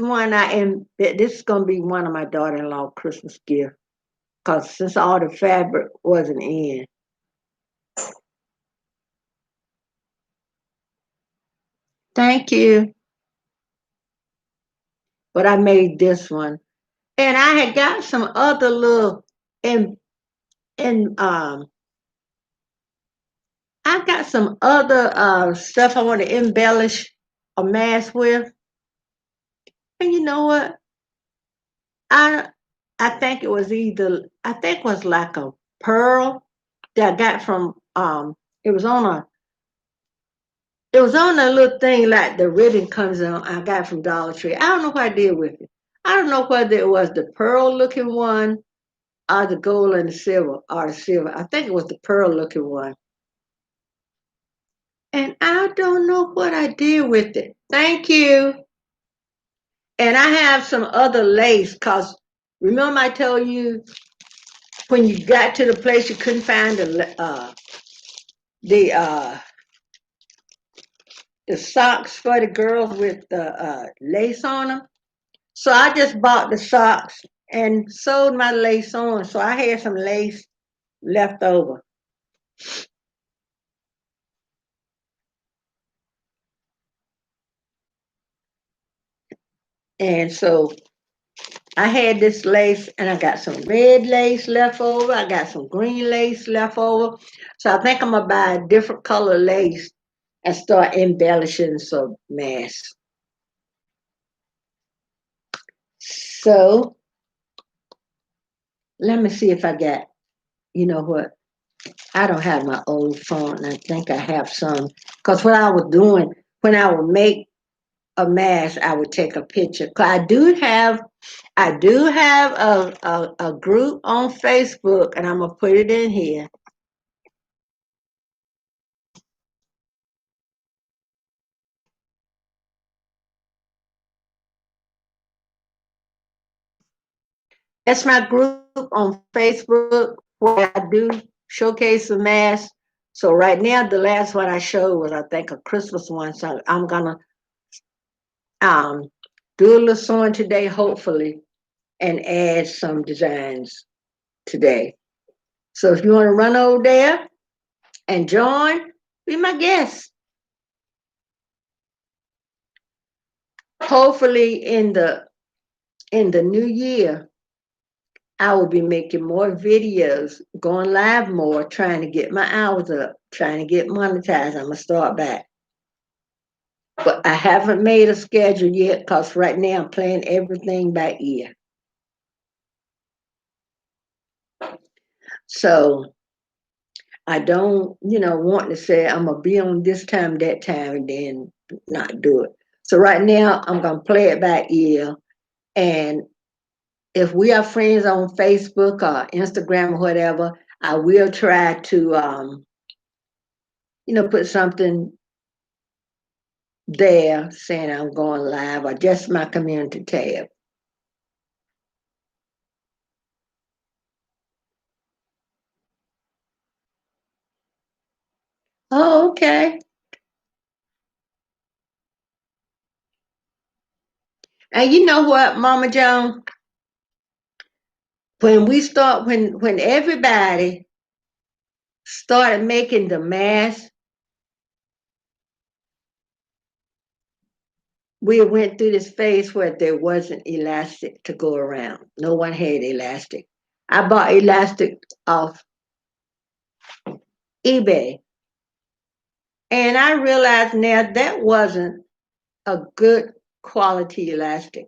this is gonna be one of my daughter-in-law Christmas gift. Cause since all the fabric wasn't in, Thank you. But I made this one. And I had got some other little and and I got some other stuff I want to embellish a mask with. And you know what? I I think it was either I think it was like a pearl that I got from it was on a it was on a little thing like the ribbon comes on I got from Dollar Tree. I don't know what I did with it. I don't know whether it was the pearl looking one or the gold and the silver or the silver. I think it was the pearl looking one. And I don't know what I did with it. Thank you. And I have some other lace because remember I told you when you got to the place you couldn't find the uh, the socks for the girls with the lace on them. So I just bought the socks and sewed my lace on. So I had some lace left over. And so I had this lace and I got some red lace left over. I got some green lace left over. So I think I'm gonna buy a different color lace and start embellishing some masks. So let me see if I got, you know what? I don't have my old phone. And I think I have some. Because what I was doing, when I would make a mask, I would take a picture. 'Cause I do have a group on Facebook, and I'm gonna put it in here. That's my group on Facebook where I do showcase the mask. So right now, the last one I showed was I think a Christmas one. So I'm gonna um, do a little sewing today, hopefully, and add some designs today. So if you want to run over there and join, be my guest. Hopefully in the new year, I will be making more videos, going live more, trying to get my hours up, trying to get monetized. I'm gonna start back. But I haven't made a schedule yet because right now I'm playing everything by ear. So I don't, want to say I'm gonna be on this time, that time, and then not do it. So right now I'm gonna play it by ear. And if we are friends on Facebook or Instagram or whatever, I will try to put something there saying I'm going live or just my community tab. Oh, okay. And you know what, Mama Joan? When everybody started making the mask, we went through this phase where there wasn't elastic to go around. No one had elastic. I bought elastic off eBay, and I realized now that wasn't a good quality elastic.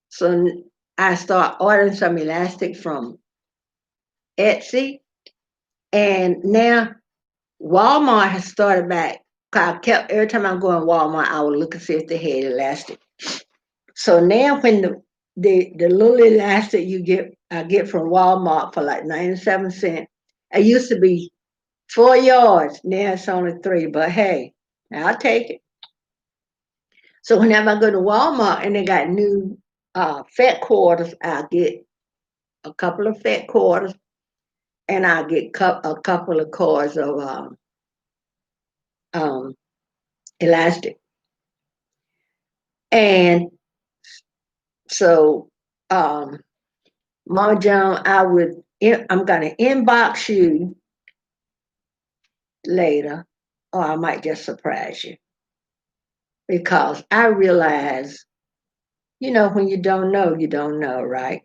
So I started ordering some elastic from Etsy, and now Walmart has started back. 'Cause I kept every time I go in Walmart, I would look and see if they had elastic. So now when the little elastic I get from Walmart for like 97 cents. It used to be 4 yards. Now it's only three. But hey, I'll take it. So whenever I go to Walmart and they got new fat quarters, I'll get a couple of fat quarters and I'll get a couple of cords of um, elastic. And so, um, Mama Joan, I'm going to inbox you later, or I might just surprise you. because I realized, when you don't know, right?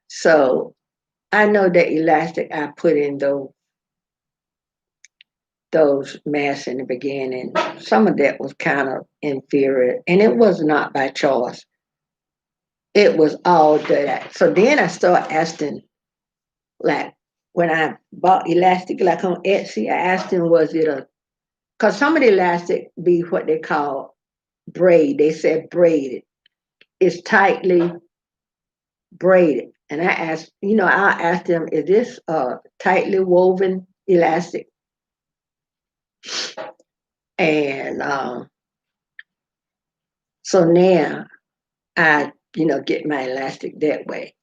So I know that elastic I put in those masks in the beginning. Some of that was kind of inferior, and it was not by choice. It was all that. So then I started asking, like, when I bought elastic, like on Etsy, I asked him, was it because some of the elastic be what they call braid. They said braided. It's tightly braided. And I asked, I asked them, is this tightly woven elastic? And so now I, get my elastic that way.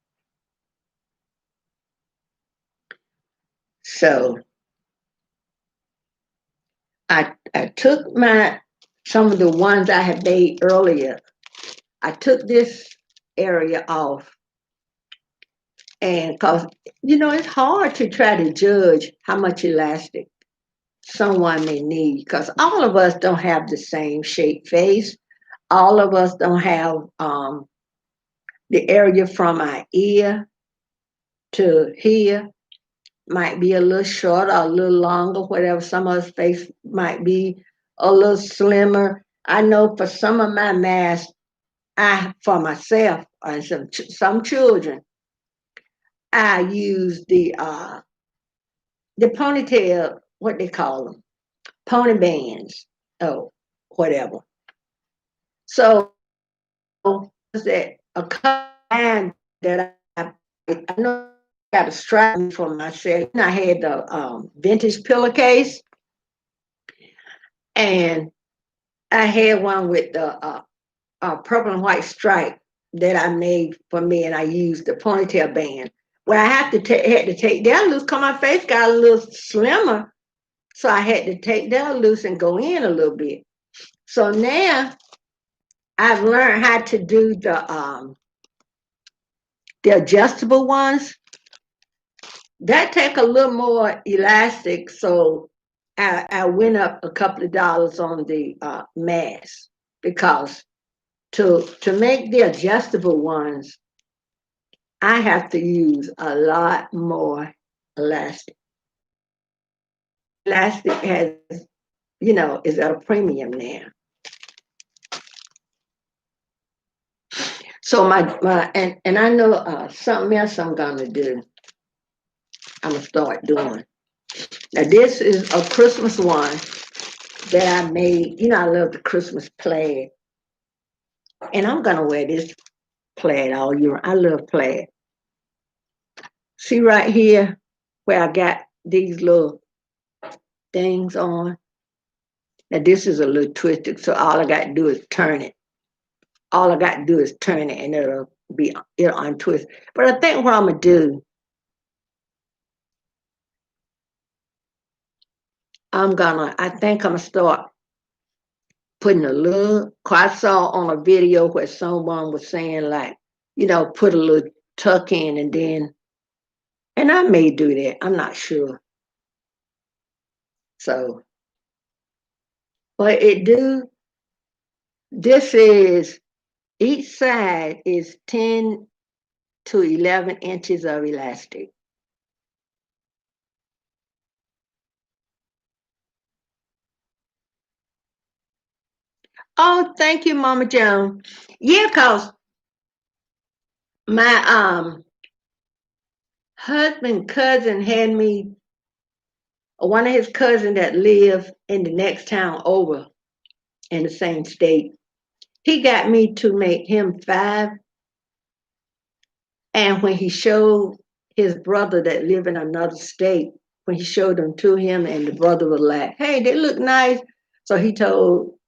So I took some of the ones I had made earlier. I took this area off, and because it's hard to try to judge how much elastic someone may need, because all of us don't have the same shape face. All of us don't have the area from our ear to here might be a little shorter, a little longer, whatever. Some of us face might be a little slimmer. I know for some of my masks, for myself and some children, I use the ponytail, what they call them, pony bands, oh, whatever. So that a kind that I know I got a strap for myself. I had the vintage pillowcase, and I had one with the purple and white stripe that I made for me, and I used the ponytail band. Well, I had to take that loose because my face got a little slimmer, so I had to take that loose and go in a little bit. So now I've learned how to do the adjustable ones. That take a little more elastic, so I went up a couple of dollars on the mask, because to make the adjustable ones, I have to use a lot more elastic. Elastic has, is at a premium now. So and I know something else I'm gonna do. I'm gonna start doing. Now this is a Christmas one that I made. I love the Christmas plaid, and I'm gonna wear this plaid all year. I love plaid. See right here where I got these little things on. Now this is a little twisted, so all I got to do is turn it. All I got to do is turn it, and it'll untwist. But I think what I'm gonna do, I think I'm gonna start putting a little. Cause I saw on a video where someone was saying, like, put a little tuck in, and I may do that. I'm not sure. So, but this is, each side is 10 to 11 inches of elastic. Oh, thank you, Mama Joan. Yeah, cause my husband cousin had me, one of his cousins that live in the next town over in the same state. He got me to make him 5, and when he showed his brother that live in another state, when he showed them to him, and the brother was like, "Hey, they look nice," so he told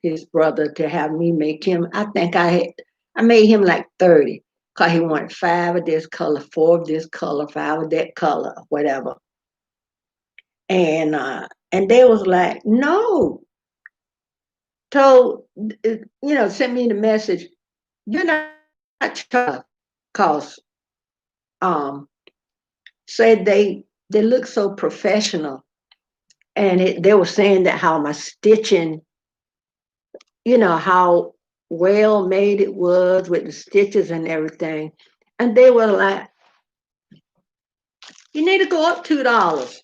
his brother to have me make him. I think I made him like 30, because he wanted 5 of this color, 4 of this color, 5 of that color, whatever. And they was like, no. Told, sent me the message, you're not sure, because um said they look so professional, and they were saying that how my stitching you know, how well made it was with the stitches and everything. And they were like, you need to go up $2.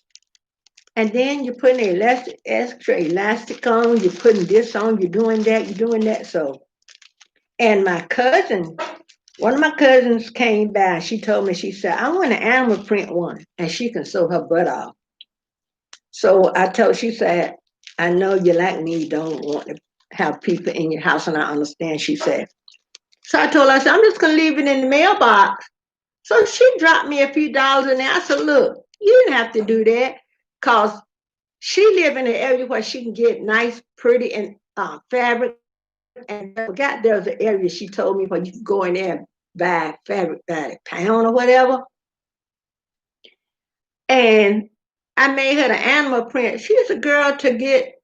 And then you're putting elastic, extra elastic on, you're putting this on, you're doing that, you're doing that. So, and my cousin, one of my cousins came by. She told me, she said, I want an animal print one, and she can sew her butt off. So I told, she said, I know you like me, you don't want to have people in your house, and I understand. She said, so I told her, I said, I'm just going to leave it in the mailbox. So she dropped me a few dollars in there. I said, look, you didn't have to do that because she live in an area where she can get nice, pretty, and fabric. And I forgot there was an area she told me where you could go in there and buy fabric by the pound or whatever. And I made her the animal print. She's a girl to get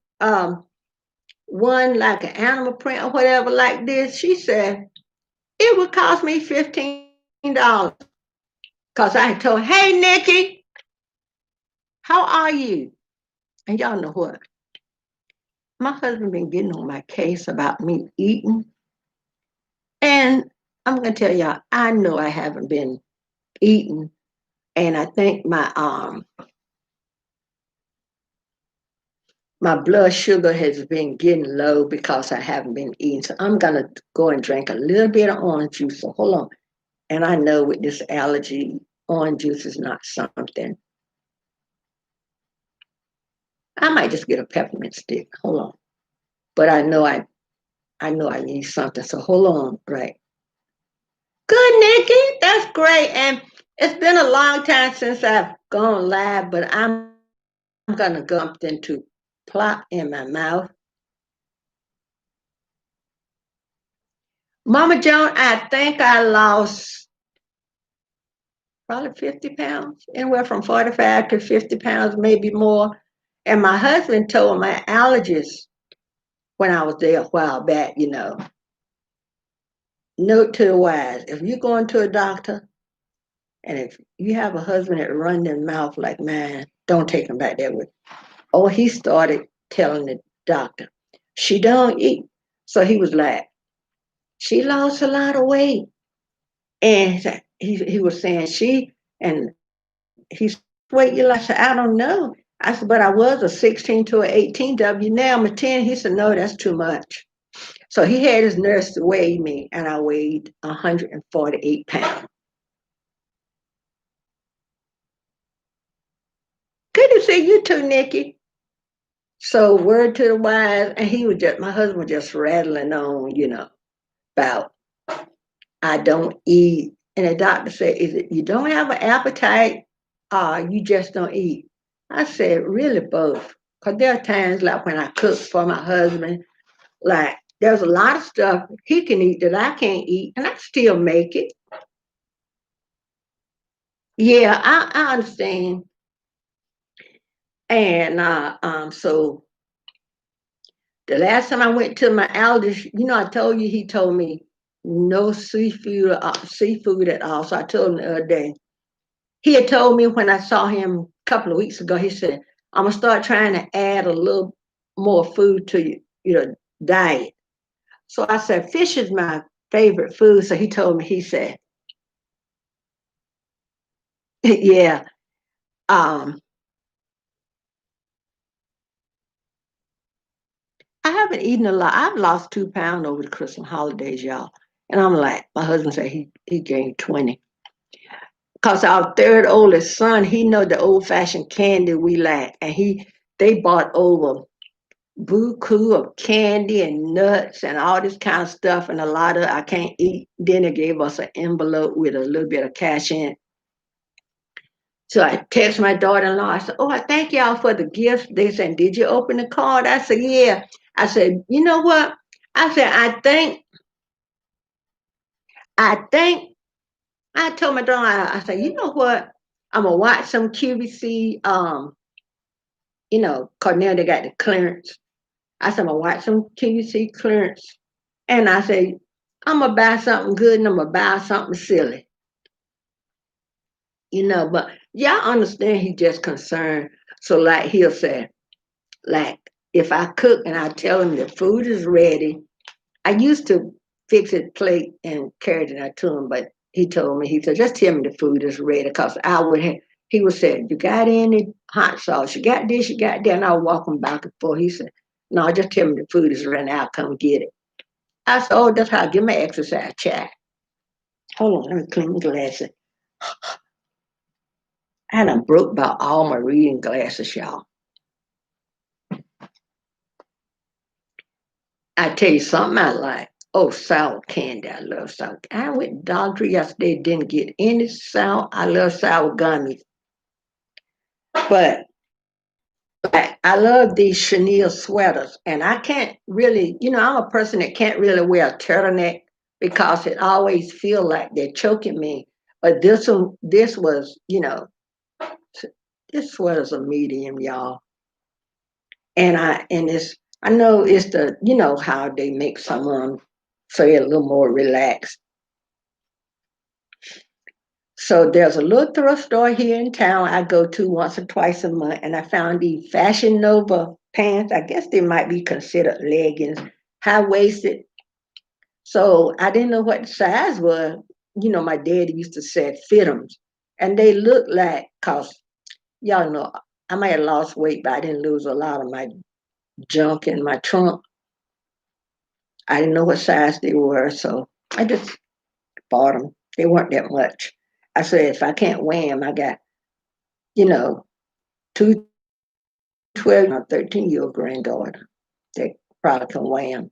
one like an animal print or whatever like this. She said it would cost me $15. Because I told, hey, Nikki, how are you? And y'all know what? My husband been getting on my case about me eating. And I'm going to tell y'all, I know I haven't been eating. And I think my blood sugar has been getting low because I haven't been eating. So I'm going to go and drink a little bit of orange juice. So hold on. And I know with this allergy, orange juice is not something. I might just get a peppermint stick. Hold on. But I know I need something. So hold on, right. Good, Nikki. That's great. And it's been a long time since I've gone live, but I'm gonna go something to plop in my mouth. Mama Joan, I think I lost probably 50 pounds, anywhere from 45 to 50 pounds, maybe more. And my husband told my allergist when I was there a while back, note to the wise, if you're going to a doctor and if you have a husband that run their mouth like mine, don't take him back there with. Oh, he started telling the doctor, she don't eat. So he was like, she lost a lot of weight. And he was saying and he said, weight you lost? I said, I don't know. I said, but I was a 16 to an 18W. Now I'm a 10. He said, no, that's too much. So he had his nurse to weigh me, and I weighed 148 pounds. Good to see you too, Nikki. So word to the wise, and my husband was just rattling on, about I don't eat. And the doctor said, is it you don't have an appetite or you just don't eat? I said, really both. Because there are times like when I cook for my husband, like there's a lot of stuff he can eat that I can't eat, and I still make it. Yeah, I understand. And so the last time I went to my allergist, I told you he told me no seafood at all. So I told him the other day. He had told me when I saw him a couple of weeks ago. He said, "I'm gonna start trying to add a little more food to your diet." So I said, "Fish is my favorite food." So he told me. He said, "Yeah, um, I haven't eaten a lot. I've lost 2 pounds over the Christmas holidays, y'all." And I'm like, my husband said he gained 20. Because our third oldest son, he know the old fashioned candy we like, and they bought over buku of candy and nuts and all this kind of stuff, and a lot of I can't eat. Then they gave us an envelope with a little bit of cash in it. So I text my daughter-in-law. I said, "Oh, I thank y'all for the gifts." They said, "Did you open the card?" I said, "Yeah." I said, "You know what?" I said, I think I told my daughter, I said, "You know what? I'm gonna watch some QVC. Cause now they got the clearance." I said, "I'm gonna watch some QVC clearance," and I said, "I'm gonna buy something good and I'm gonna buy something silly." But y'all understand he just concerned. So like he'll say, like if I cook and I tell him the food is ready, I used to fix his plate and carry it out to him, but he told me, he said, just tell me the food is ready, because I would have, he would say, you got any hot sauce? You got this, you got that, and I would walk him back and forth. He said, no, just tell me the food is ready, I'll come get it. I said, oh, that's how I get my exercise, chat. Hold on, let me clean my glasses. I done broke about all my reading glasses, y'all. I tell you something I like. Oh, sour candy. I love sour. I went to Dollar Tree yesterday, didn't get any sour. I love sour gummies. But I love these chenille sweaters. And I can't really, I'm a person that can't really wear a turtleneck because it always feel like they're choking me. But this was, this sweater's a medium, y'all. I know it's the, how they make someone feel a little more relaxed. So there's a little thrift store here in town I go to once or twice a month, and I found these Fashion Nova pants. I guess they might be considered leggings, high waisted. So I didn't know what the size was. My dad used to say fit-ems, and they look like, cause y'all know I might have lost weight, but I didn't lose a lot of my junk in my trunk. I didn't know what size they were, so I just bought them. They weren't that much. I said, if I can't wear them, I got, two 12 or 13-year-old granddaughter that probably can wear them.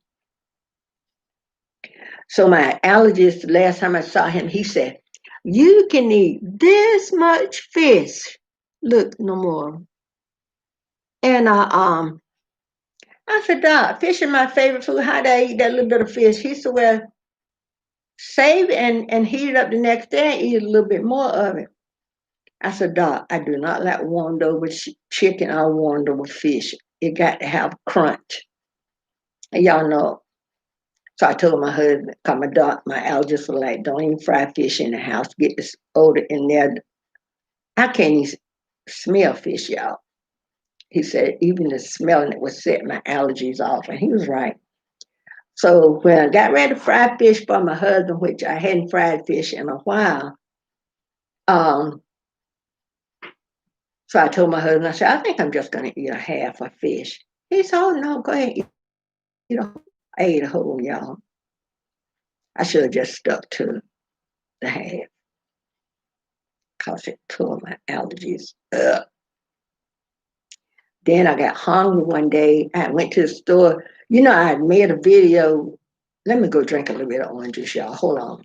So my allergist, the last time I saw him, he said, you can eat this much fish. Look, no more. And I said, Doc, fish is my favorite food. How do I eat that little bit of fish? He said, well, save and heat it up the next day and eat a little bit more of it. I said, Doc, I do not like warmed over chicken or warmed over fish. It got to have crunch. And y'all know. So I told my husband, cause my allergist was like, don't even fry fish in the house. Get this odor in there. I can't even smell fish, y'all. He said, even the smelling it would set my allergies off. And he was right. So when I got ready to fry fish for my husband, which I hadn't fried fish in a while, um, so I told my husband, I said, I think I'm just going to eat a half of fish. He said, oh, no, go ahead. I ate a whole, y'all. I should have just stuck to the half because it tore my allergies up. Then I got hungry one day. I went to the store. I had made a video. Let me go drink a little bit of orange juice, y'all. Hold on.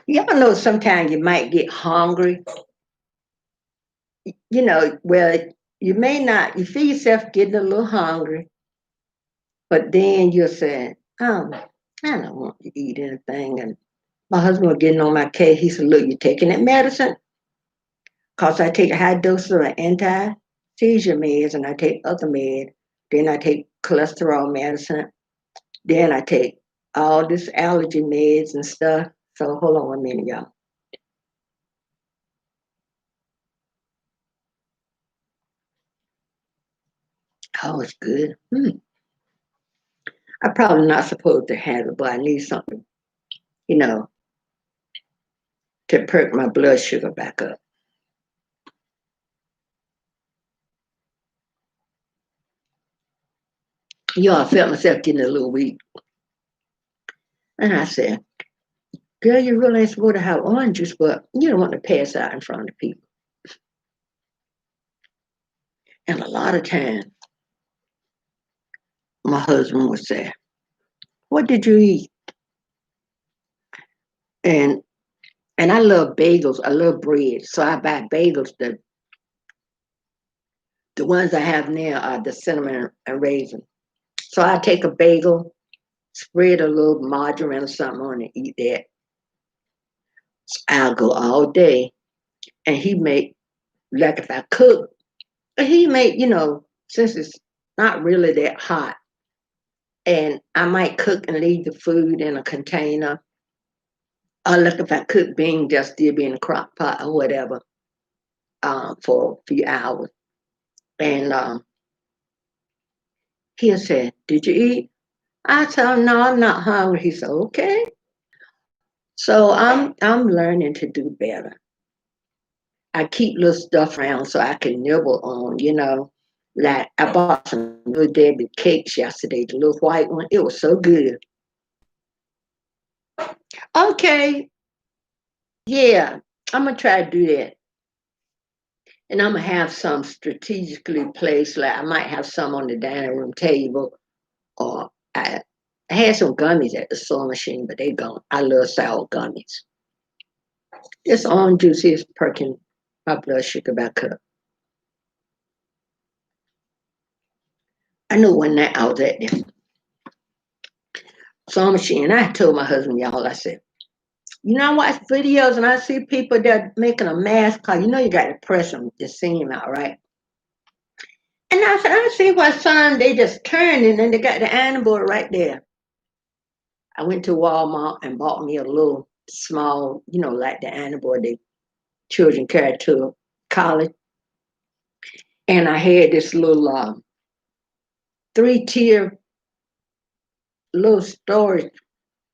Y'all know sometimes you might get hungry. Well, you may not, you feel yourself getting a little hungry, but then you'll say, I don't want to eat anything. And my husband was getting on my case. He said, look, you taking that medicine? Because I take a high dose of anti-seizure meds and I take other meds. Then I take cholesterol medicine. Then I take all this allergy meds and stuff. So hold on a minute, y'all. Oh, it's good. I'm probably not supposed to have it, but I need something, to perk my blood sugar back up. I felt myself getting a little weak. And I said, girl, you really ain't supposed to have orange juice, but you don't want to pass out in front of people. And a lot of times, my husband would say, what did you eat? And And I love bagels. I love bread. So I buy bagels. The ones I have now are the cinnamon and raisin. So I take a bagel, spread a little margarine or something on it, eat that. I'll go all day. And he make, like if I cook, he make, since it's not really that hot, and I might cook and leave the food in a container. Or like if I cook beans, they'll still be in the crock pot or whatever for a few hours. And he'll say, "Did you eat?" I tell him, "No, I'm not hungry." He said, "Okay." So I'm learning to do better. I keep little stuff around so I can nibble on. Like I bought some little Debbie cakes yesterday, the little white one. It was so good. Okay, yeah, I'm gonna try to do that. And I'm gonna have some strategically placed, like I might have some on the dining room table, or I had some gummies at the sewing machine, but they gone. I love sour gummies. This orange juice is perking my blood sugar back up. I knew one night I was at the sewing machine, and I told my husband, y'all, I said, I watch videos and I see people that making a mask, cause you got to press them to seam out, right? And I said, I see why some they just turn and then they got the iron board right there. I went to Walmart and bought me a little small, like the iron board the children carry to college. And I had this little 3-tier little storage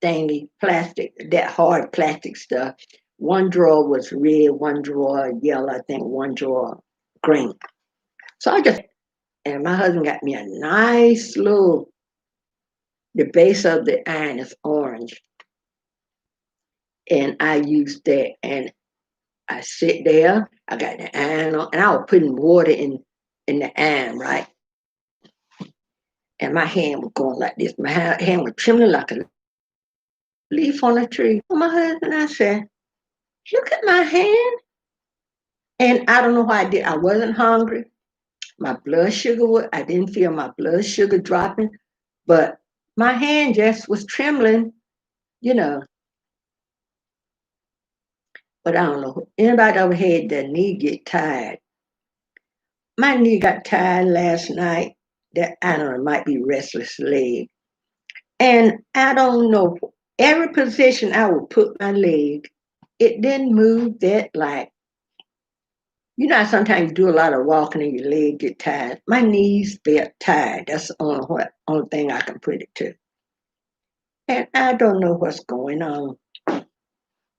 thingy, plastic, that hard plastic stuff. One drawer was red, one drawer yellow, I think one drawer green. So and my husband got me a nice little, the base of the iron is orange. And I used that and I sit there, I got the iron on, and I was putting water in the iron, right? And my hand was going like this. My hand was trembling like a leaf on a tree. My husband, I said, "Look at my hand." And I don't know why I did. I wasn't hungry. My blood sugar I didn't feel my blood sugar dropping, but my hand just was trembling, you know. But I don't know. Anybody ever had their knee get tired? My knee got tired last night. That I don't know, it might be restless leg. And I don't know. Every position I would put my leg, it didn't move that like sometimes you do a lot of walking and your leg get tired. My knees felt tired. That's the only thing I can put it to. And I don't know what's going on.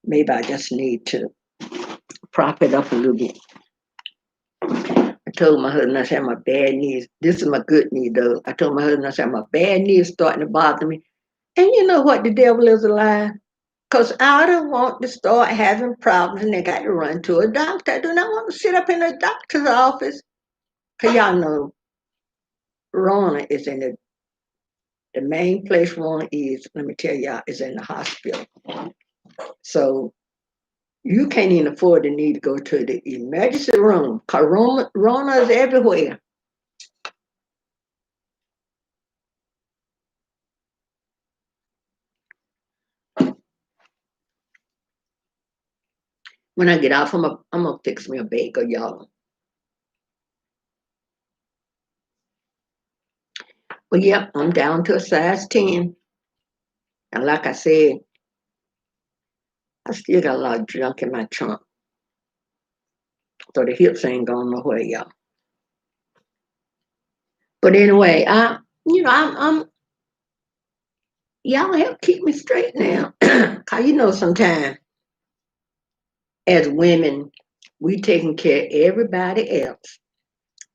Maybe I just need to prop it up a little bit. I told my husband I said my bad knees. This is my good knee though. I told my husband I said my bad knee is starting to bother me. And you know what? The devil is a lie. Because I don't want to start having problems and they got to run to a doctor. I do not want to sit up in a doctor's office. Because y'all know Rona is in the main place Rona is, let me tell y'all, is in the hospital. So you can't even afford to need to go to the emergency room. Because Rona is everywhere. When I get off, I'm gonna fix me a bagel, y'all. But yep, I'm down to a size 10. And like I said, I still got a lot of junk in my trunk. So the hips ain't going nowhere, y'all. But anyway, I'm y'all help keep me straight now. Cause sometimes as women, we taking care of everybody else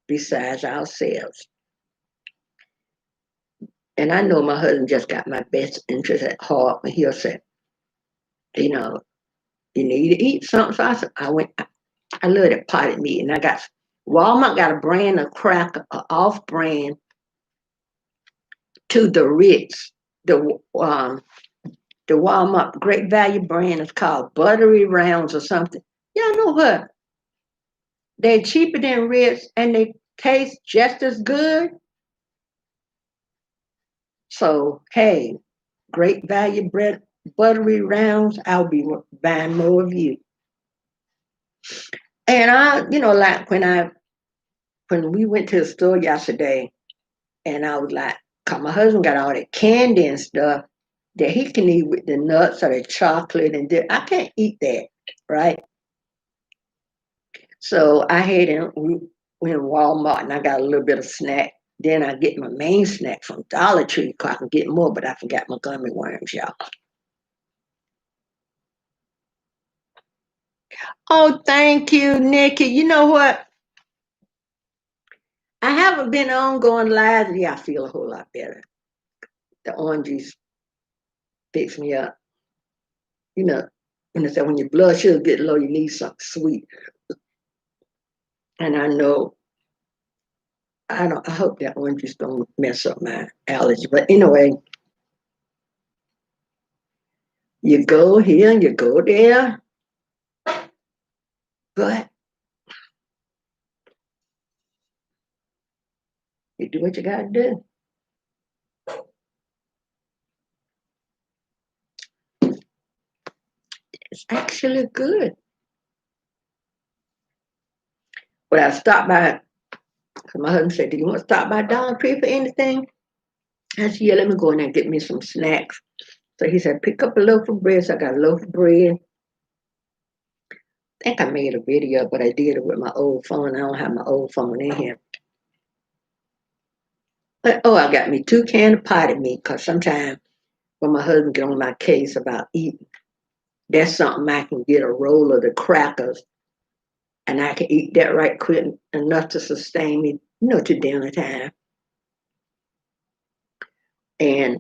besides ourselves. And I know my husband just got my best interest at heart when he'll say, you know, you need to eat something. So I love that potted meat. And I got Walmart got a brand of cracker, off brand to the Ritz. The The Walmart Great Value brand is called Buttery Rounds or something. Y'all know what? They're cheaper than Ritz and they taste just as good. So, hey, Great Value bread, Buttery Rounds, I'll be buying more of you. And like when we went to the store yesterday, and I was like, cause my husband got all that candy and stuff that he can eat with the nuts or the chocolate and I can't eat that, right? So I had we went to Walmart and I got a little bit of snack. Then I get my main snack from Dollar Tree because I can get more, but I forgot my gummy worms, y'all. Oh, thank you, Nikki. You know what? I haven't been on going live. Yeah, I feel a whole lot better. The oranges fix me up. You know, when they say when your blood sugar get low, you need something sweet. And I know I hope that oranges don't mess up my allergy. But anyway, you go here and you go there, but you do what you gotta do. It's actually good. But I stopped by, because my husband said, do you want to stop by Dollar Tree for anything? I said, yeah, let me go in there and get me some snacks. So he said, pick up a loaf of bread. So I got a loaf of bread. I think I made a video, but I did it with my old phone. I don't have my old phone in here. But, I got me 2 cans of potted meat, because sometimes when my husband get on my case about eating, that's something I can get a roll of the crackers, and I can eat that right quick enough to sustain me, to dinner time. And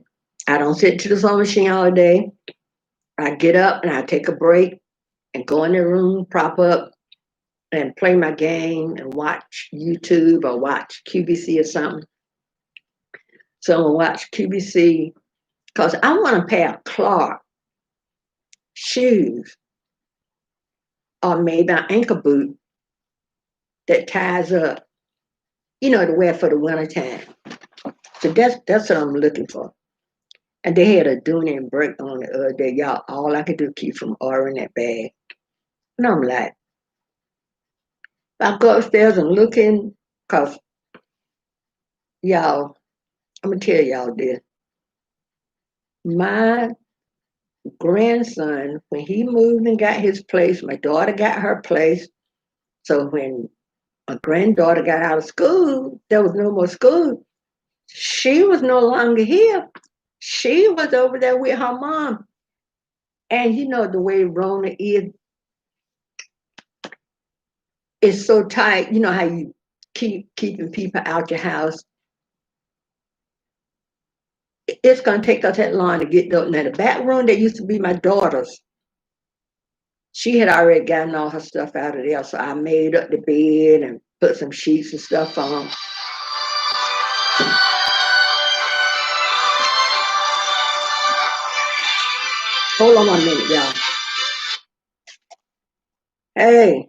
I don't sit to the phone machine all day. I get up and I take a break and go in the room, prop up, and play my game and watch YouTube or watch QVC or something. So I'm gonna watch QVC because I want a pair of Clark shoes or maybe an ankle boot that ties up, to wear for the wintertime. So that's what I'm looking for. And they had a Dunian break on the other day. Y'all, all I could do keep from ordering that bag. And I'm like, I go upstairs and looking, because y'all, I'm going to tell y'all this. My grandson, when he moved and got his place, my daughter got her place. So when my granddaughter got out of school, there was no more school. She was no longer here. She was over there with her mom. And the way Rona is so tight. You know how you keeping people out your house. It's gonna take us that long to get those. Now the back room that used to be my daughter's, she had already gotten all her stuff out of there. So I made up the bed and put some sheets and stuff on. Hold on 1 minute, y'all. Hey.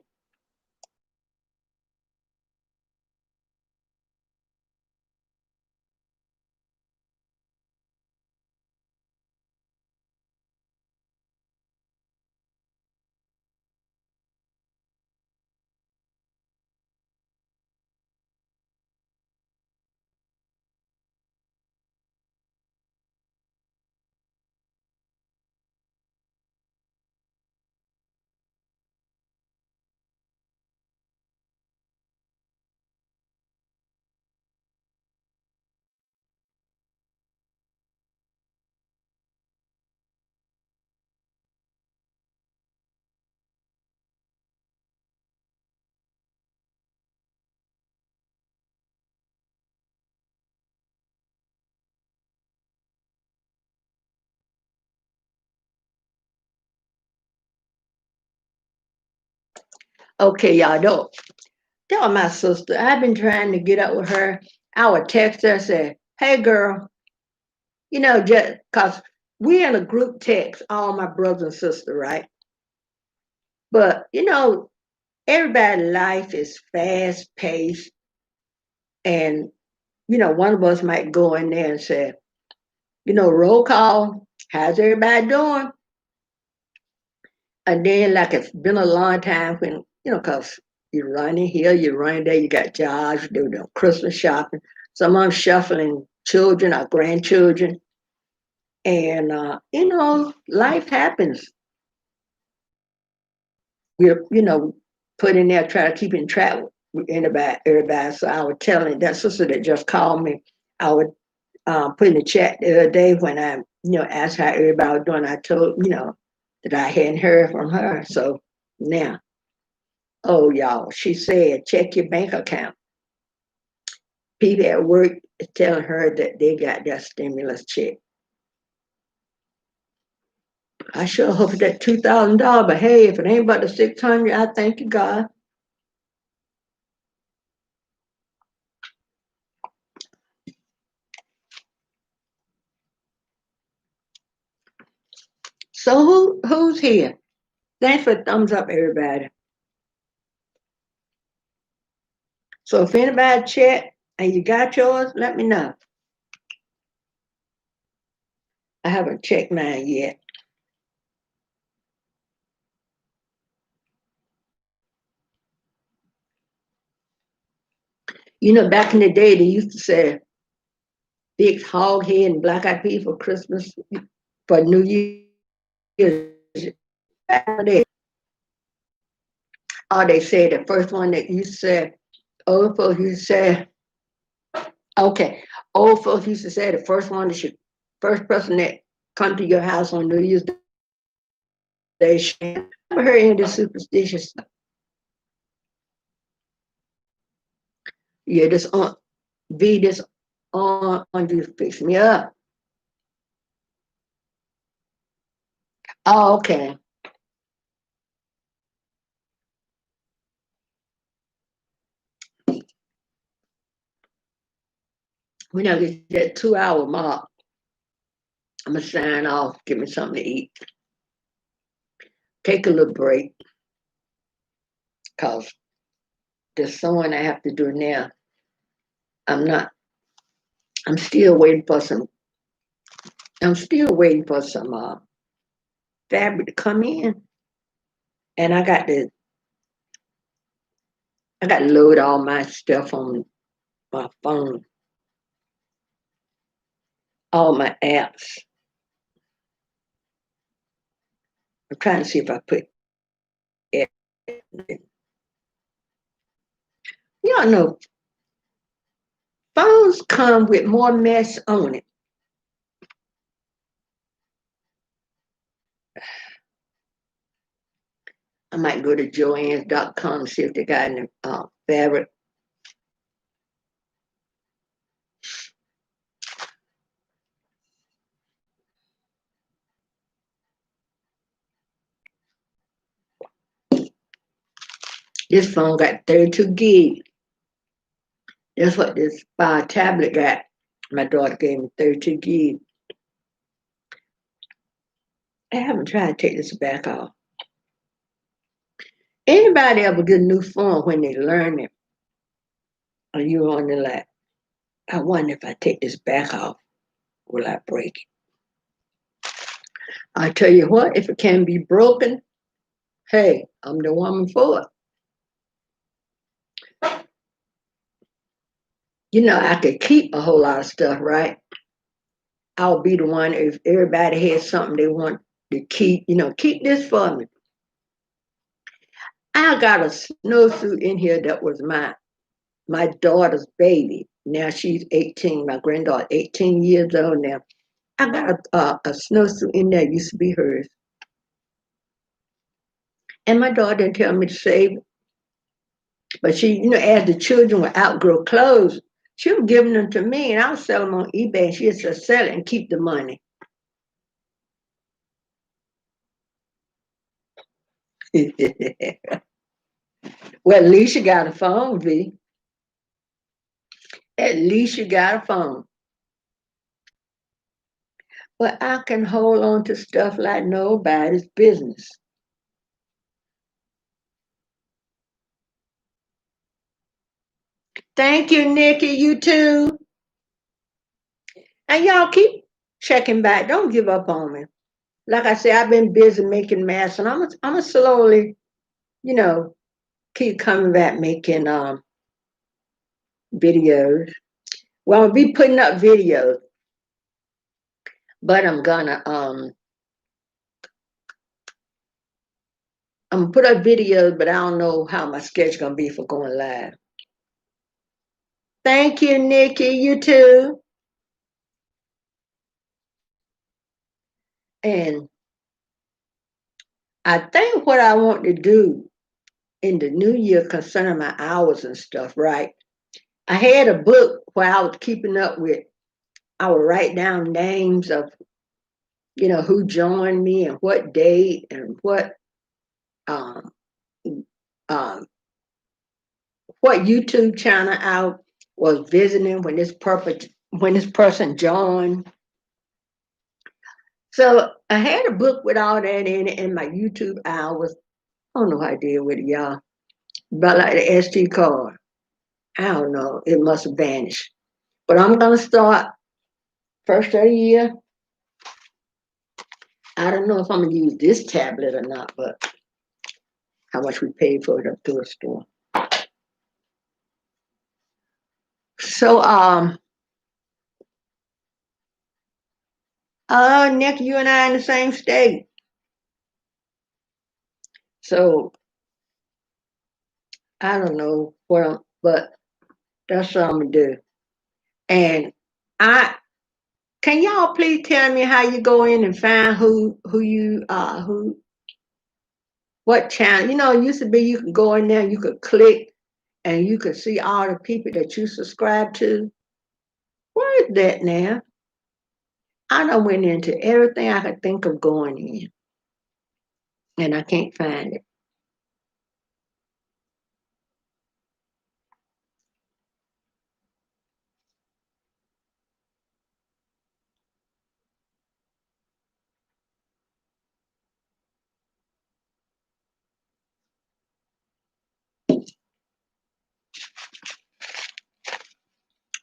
Okay, y'all don't tell my sister. I've been trying to get up with her. I would text her, say, hey girl, just cause we in a group text, all my brothers and sisters, right? But everybody's life is fast paced, and one of us might go in there and say, roll call, how's everybody doing? And then, like, it's been a long time when, because you're running here, you're running there, you got jobs, you're doing Christmas shopping. Some of them shuffling children or grandchildren. And, life happens. We're, put in there, try to keep in track with everybody. So I was telling that sister that just called me, I would put in the chat the other day when I, asked how everybody was doing. I told, that I hadn't heard from her. So now, oh, y'all, she said, check your bank account. People at work is telling her that they got their stimulus check. I sure hope that $2,000, but hey, if it ain't about the 600, I thank you, God. So who's here? Thanks for the thumbs up, everybody. So if anybody check and you got yours, let me know. I haven't checked mine yet. Back in the day, they used to say big hog head and black eyed peas for Christmas, for New Year's. Oh, they say the first one that you said, old folks used to say, okay, old folks used to say the first person that come to your house on New Year's Day should never heard any of this superstitious stuff. Yeah, this on this on you fix me up. Oh, okay. When I get that 2 hour mark, I'm gonna sign off, give me something to eat, take a little break, cause there's someone I have to do now. I'm not. I'm still waiting for some. I'm still waiting for some fabric to come in, and I got to load all my stuff on my phone, all my apps. I'm trying to see if I put it. Y'all know phones come with more mess on it. I might go to Joann's.com and see if they got any fabric. This phone got 32 gig. That's what this tablet got. My daughter gave me 32 gig. I haven't tried to take this back off. Anybody ever get a new phone when they learn it? Or you on the like, I wonder if I take this back off, will I break it? I tell you what, if it can be broken, hey, I'm the woman for it. I could keep a whole lot of stuff, right? I'll be the one if everybody has something they want to keep, keep this for me. I got a snowsuit in here that was my daughter's baby. Now she's 18, my granddaughter, 18 years old now. I got a snowsuit in there, used to be hers. And my daughter didn't tell me to save it. But she, as the children would outgrow clothes, she was giving them to me and I was selling them on eBay. And she used to sell it and keep the money. Well, at least you got a phone, V. At least you got a phone. But I can hold on to stuff like nobody's business. Thank you, Nikki. You too. And y'all keep checking back. Don't give up on me. Like I said, I've been busy making masks, and I'm a slowly, you know, keep coming back making videos. Well, I'll be putting up videos, but I'm gonna put up videos, but I don't know how my schedule gonna be for going live. Thank you, Nikki. You too. And I think what I want to do in the new year concerning my hours and stuff, right? I had a book where I was keeping up with. I would write down names of who joined me and what date and um, um, what YouTube channel I was visiting when this person joined. So I had a book with all that in it, and my YouTube hours. I don't know how I did with it, y'all. But like the SD card, I don't know. It must have vanished. But I'm gonna start first of the year. I don't know if I'm gonna use this tablet or not, but how much we paid for it up to a store. So Nick, you and I in the same state. So I don't know but that's what I'm gonna do. And I can y'all please tell me how you go in and find who you who what channel? It used to be you could go in there, you could click, and you could see all the people that you subscribe to. Where is that now? I done went into everything I could think of going in, and I can't find it.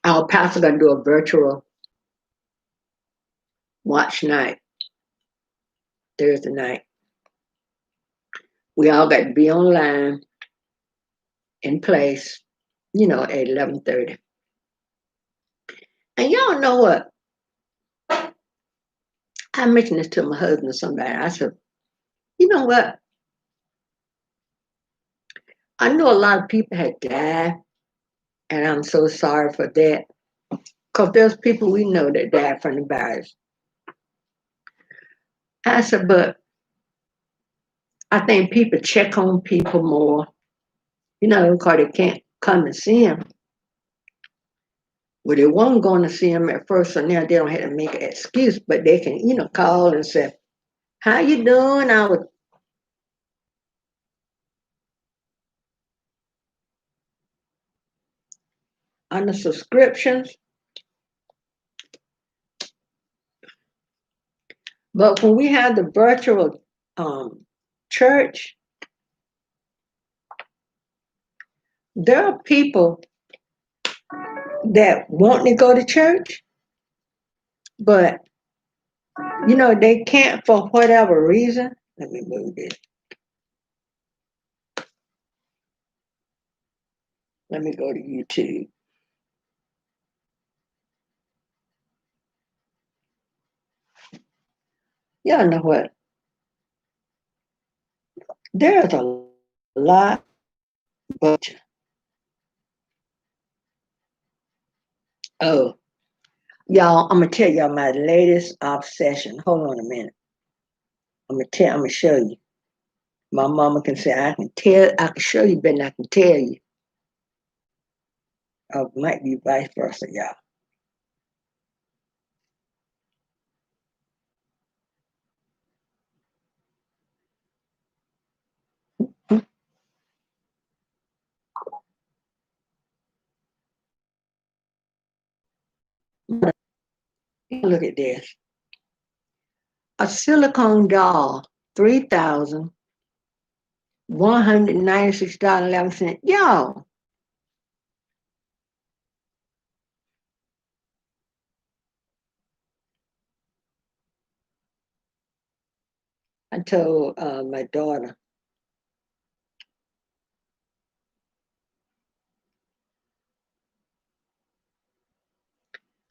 Our pastor gonna do a virtual watch night Thursday night. We all got to be online in place, at 11:30. And y'all know what? I mentioned this to my husband or somebody. I said, you know what? I know a lot of people had died, and I'm so sorry for that. Because there's people we know that died from the virus. I said, but I think people check on people more, because they can't come and see them. Well, they weren't going to see them at first, so now they don't have to make an excuse, but they can, call and say, how you doing? I was on the subscriptions. But when we had the virtual church, there are people that want to go to church, but they can't for whatever reason. Let me move this. Let me go to YouTube. Y'all know what? There's a lot, but oh, y'all, I'm gonna tell y'all my latest obsession. Hold on a minute. I'm gonna show you. My mama can say I can show you, but I can tell you. Or it might be vice versa, y'all. Look at this. A silicone doll, $3,196.11. Y'all, I told my daughter,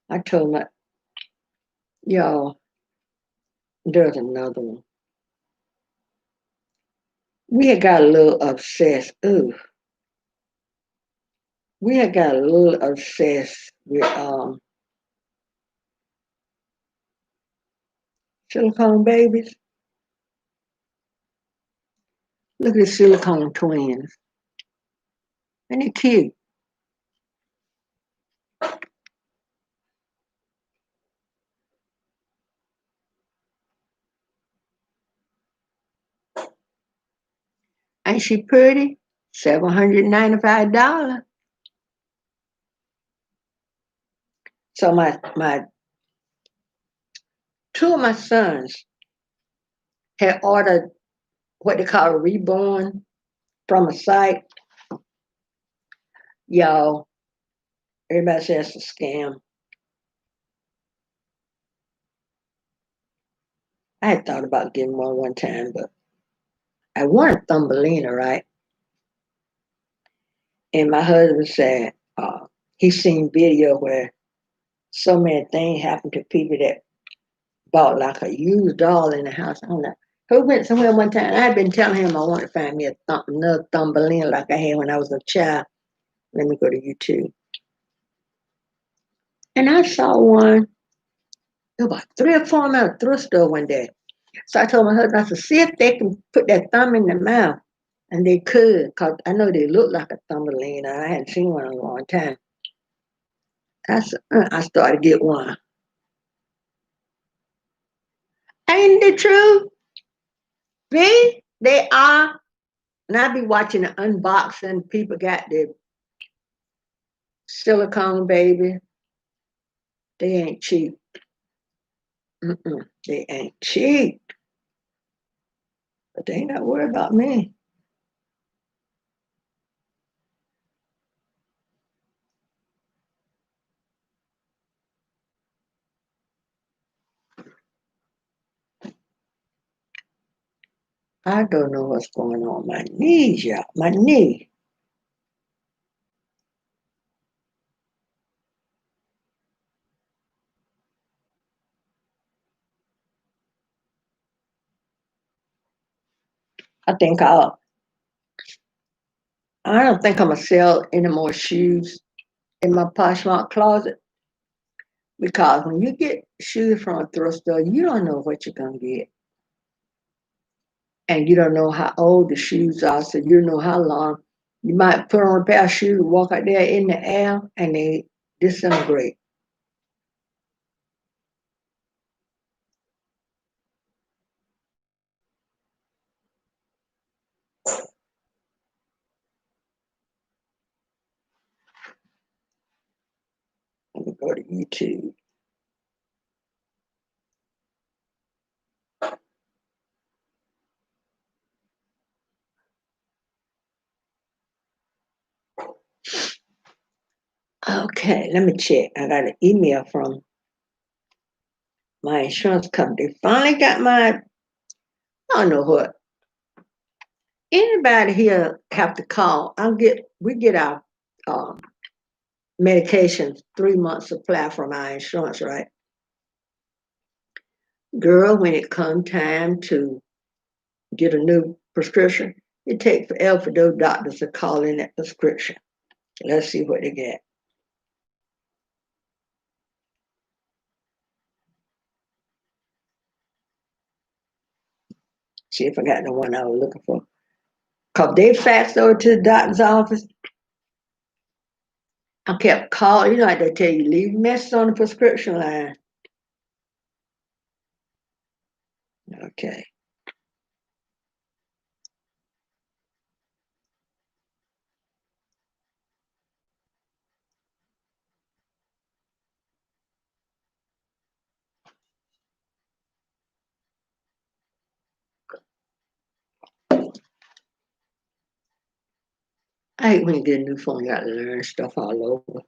I told my, y'all, there's another one. We had got a little obsessed. Ooh, we had got a little obsessed with silicone babies. Look at the silicone twins. And they're cute. Ain't she pretty? $795. So my two of my sons had ordered what they call a reborn from a site. Y'all, everybody says it's a scam. I had thought about getting one time, but I wanted Thumbelina, right? And my husband said he's seen video where so many things happen to people that bought like a used doll in the house. I don't know. Who went somewhere one time? I had been telling him I want to find me another Thumbelina like I had when I was a child. Let me go to YouTube. And I saw one, there were about 3 or 4 of them at a thrift store one day. So I told my husband, I said, see if they can put that thumb in the mouth. And they could, because I know they look like a Thumbelina. I hadn't seen one in a long time. I started to get one. Ain't the truth? See, they are. And I be watching the unboxing. People got the silicone baby. They ain't cheap. They ain't cheap. But they ain't not worried about me. I don't know what's going on. My knees, y'all. My knee. I think I don't think I'm gonna sell any more shoes in my Poshmark closet because when you get shoes from a thrift store, you don't know what you're gonna get. And you don't know how old the shoes are, so you don't know how long. You might put on a pair of shoes, walk out there in the air, and they disintegrate. Let me go to YouTube. Okay, let me check. I got an email from my insurance company. Finally got my, I don't know what. Anybody here have to call? We get our um, medications 3 months supply from our insurance, right? Girl, when it come time to get a new prescription, it takes forever for those doctors to call in that prescription. Let's see what they get. See if I got the one I was looking for. Cause they faxed over to the doctor's office. I kept calling, you know, like they tell you, leave a message on the prescription line. Okay. I hate when you get a new phone, you got to learn stuff all over.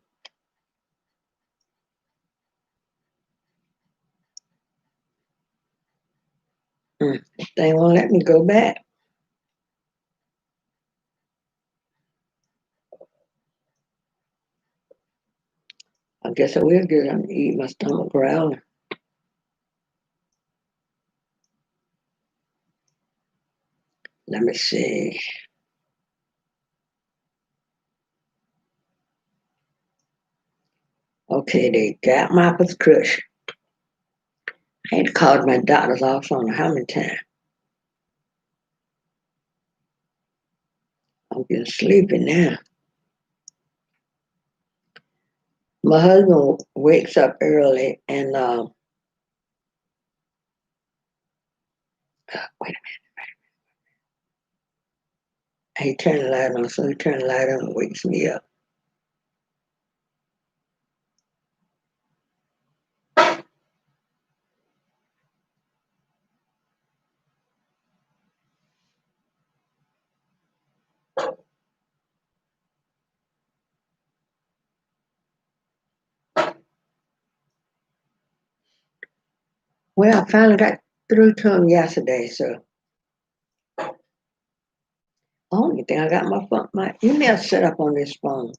They won't let me go back. I guess I will get on to eat my stomach growling. Let me see. Okay, they got my prescription. I had called my doctor's office on how many times. I'm getting sleepy now. My husband wakes up early and wait a minute. He turned the light on, so he turned the light on and wakes me up. Well, I finally got through to him yesterday, so only thing I got my email set up on this phone.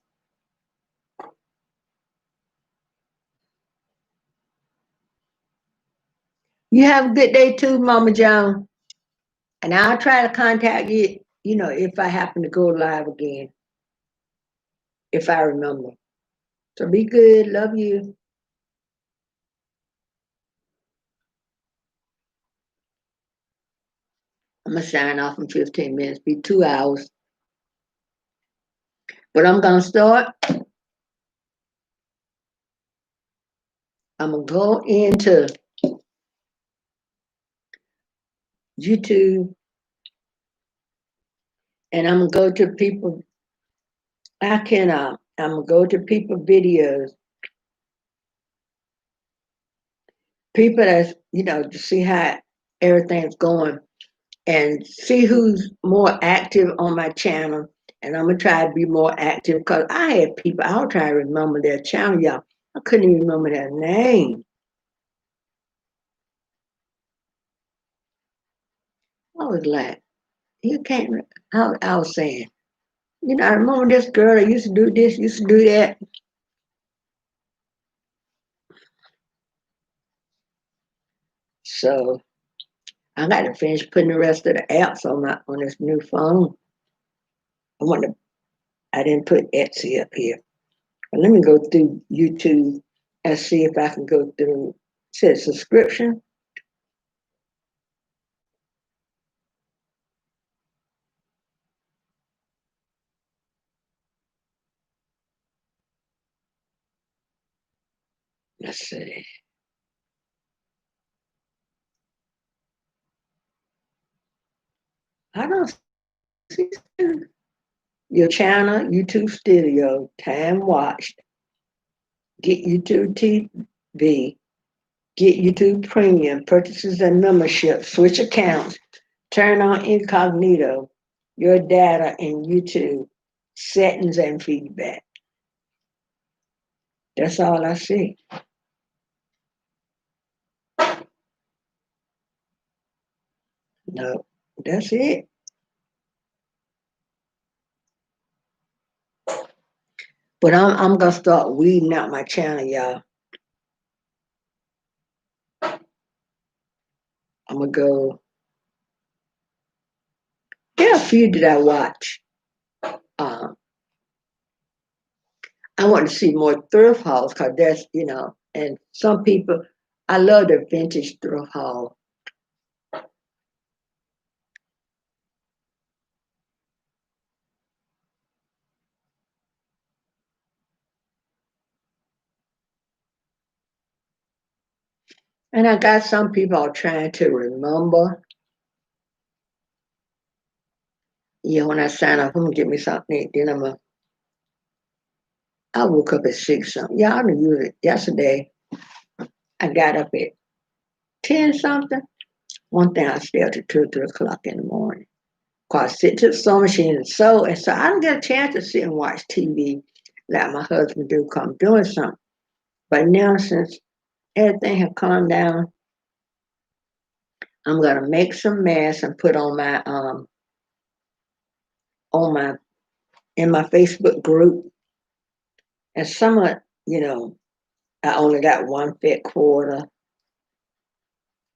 You have a good day too, Mama Joan. And I'll try to contact you, if I happen to go live again, if I remember. So be good. Love you. I'm going to sign off in 15 minutes, be 2 hours. But I'm going to start. I'm going to go into YouTube and I'm going to go to people. I'm going to go to people videos. People that's, to see how everything's going and see who's more active on my channel. And I'm going to try to be more active because I had people, I'll try to remember their channel, y'all. I couldn't even remember their name. I was like, you can't, I was saying, I remember this girl that used to do this, used to do that. So I got to finish putting the rest of the apps on this new phone. I didn't put Etsy up here. But let me go through YouTube and see if I can go through. It says subscription. Let's see. I don't see your channel, YouTube Studio, time watched, get YouTube TV, get YouTube Premium, purchases and membership, switch accounts, turn on incognito, your data in YouTube, settings and feedback. That's all I see. No, that's it. But I'm gonna start weeding out my channel, y'all. I'm gonna go. There are a few that I watch. I want to see more thrift hauls because that's, and some people, I love the vintage thrift haul. And I got some people are trying to remember. When I sign up, I'm gonna get me something. Then I woke up at 6 something. Yeah, I didn't use it yesterday. I got up at 10 something. One thing I stayed up to 2 or 3 o'clock in the morning. I sit to the sewing machine and so I don't get a chance to sit and watch TV like my husband do 'cause I'm doing something. But now since everything has calmed down, I'm gonna make some masks and put on my in my Facebook group. And some of I only got one fit quarter.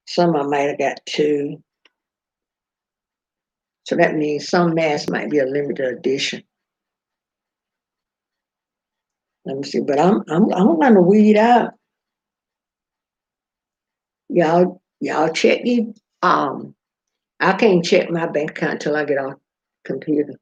Some I might have got two. So that means some masks might be a limited edition. Let me see, but I'm gonna weed out. Y'all check you. I can't check my bank account till I get off computer.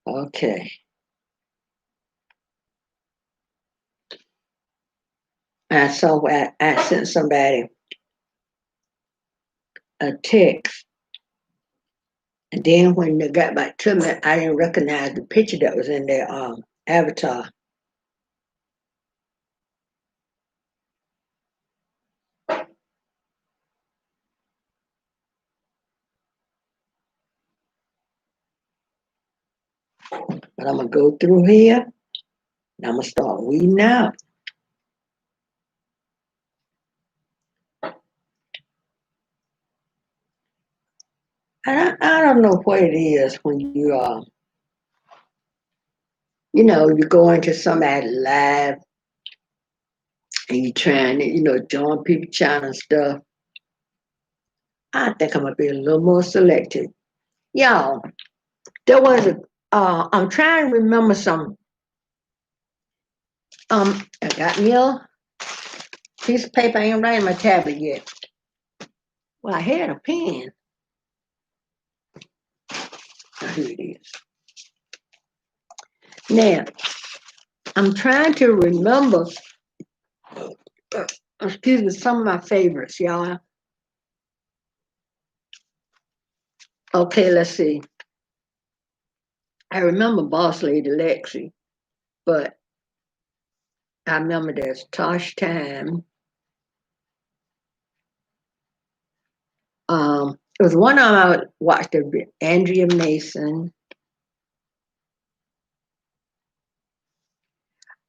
Okay. I sent somebody a text, and then when they got back to me, I didn't recognize the picture that was in their avatar. But I'm gonna go through here and I'm gonna start weeding out. I don't know what it is when you go into somebody live and you trying to, join people channel and stuff. I think I'm gonna be a little more selective. Y'all, there was I'm trying to remember some I got me a piece of paper. I ain't writing my tablet yet. Well, I had a pen. Here it is. Now, I'm trying to remember, excuse me, some of my favorites, y'all. Okay, let's see. I remember Boss Lady Lexi, but I remember there's Tosh Time. It was one of them I watched, Andrea Mason.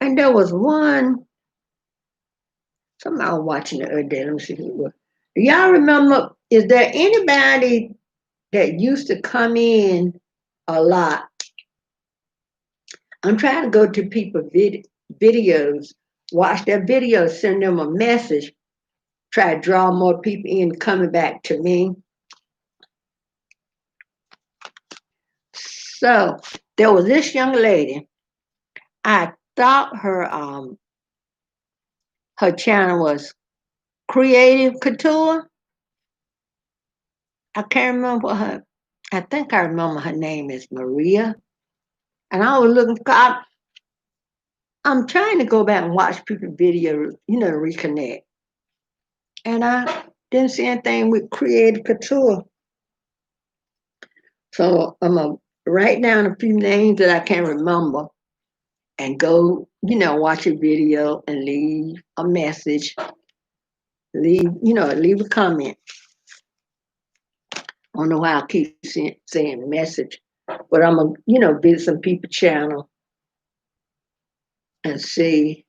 And there was one, something I was watching the other day. Let me see who it was. Do y'all remember, is there anybody that used to come in a lot? I'm trying to go to people's videos, watch their videos, send them a message, try to draw more people in coming back to me. So there was this young lady. I thought her channel was Creative Couture. I can't remember her. I think I remember her name is Maria. And I was looking. I'm trying to go back and watch people's video, reconnect. And I didn't see anything with Creative Couture. So I'm gonna write down a few names that I can remember and go, watch a video and leave a message. Leave a comment. I don't know why I keep saying message, but I'm gonna, visit some people channel and see,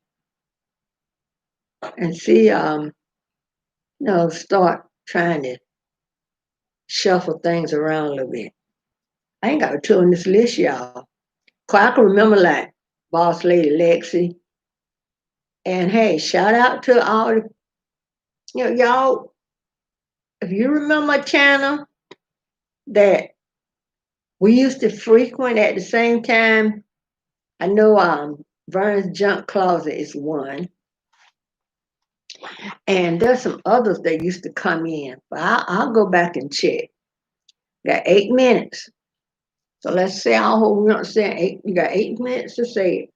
start trying to shuffle things around a little bit. I ain't got a two on this list, y'all. 'Cause I can remember like Boss Lady Lexi. And hey, shout out to all the, y'all, if you remember a channel that we used to frequent at the same time, I know Vern's Junk Closet is one. And there's some others that used to come in, but I'll go back and check. Got 8 minutes. So let's say I'll hold on saying eight. You got 8 minutes to say it.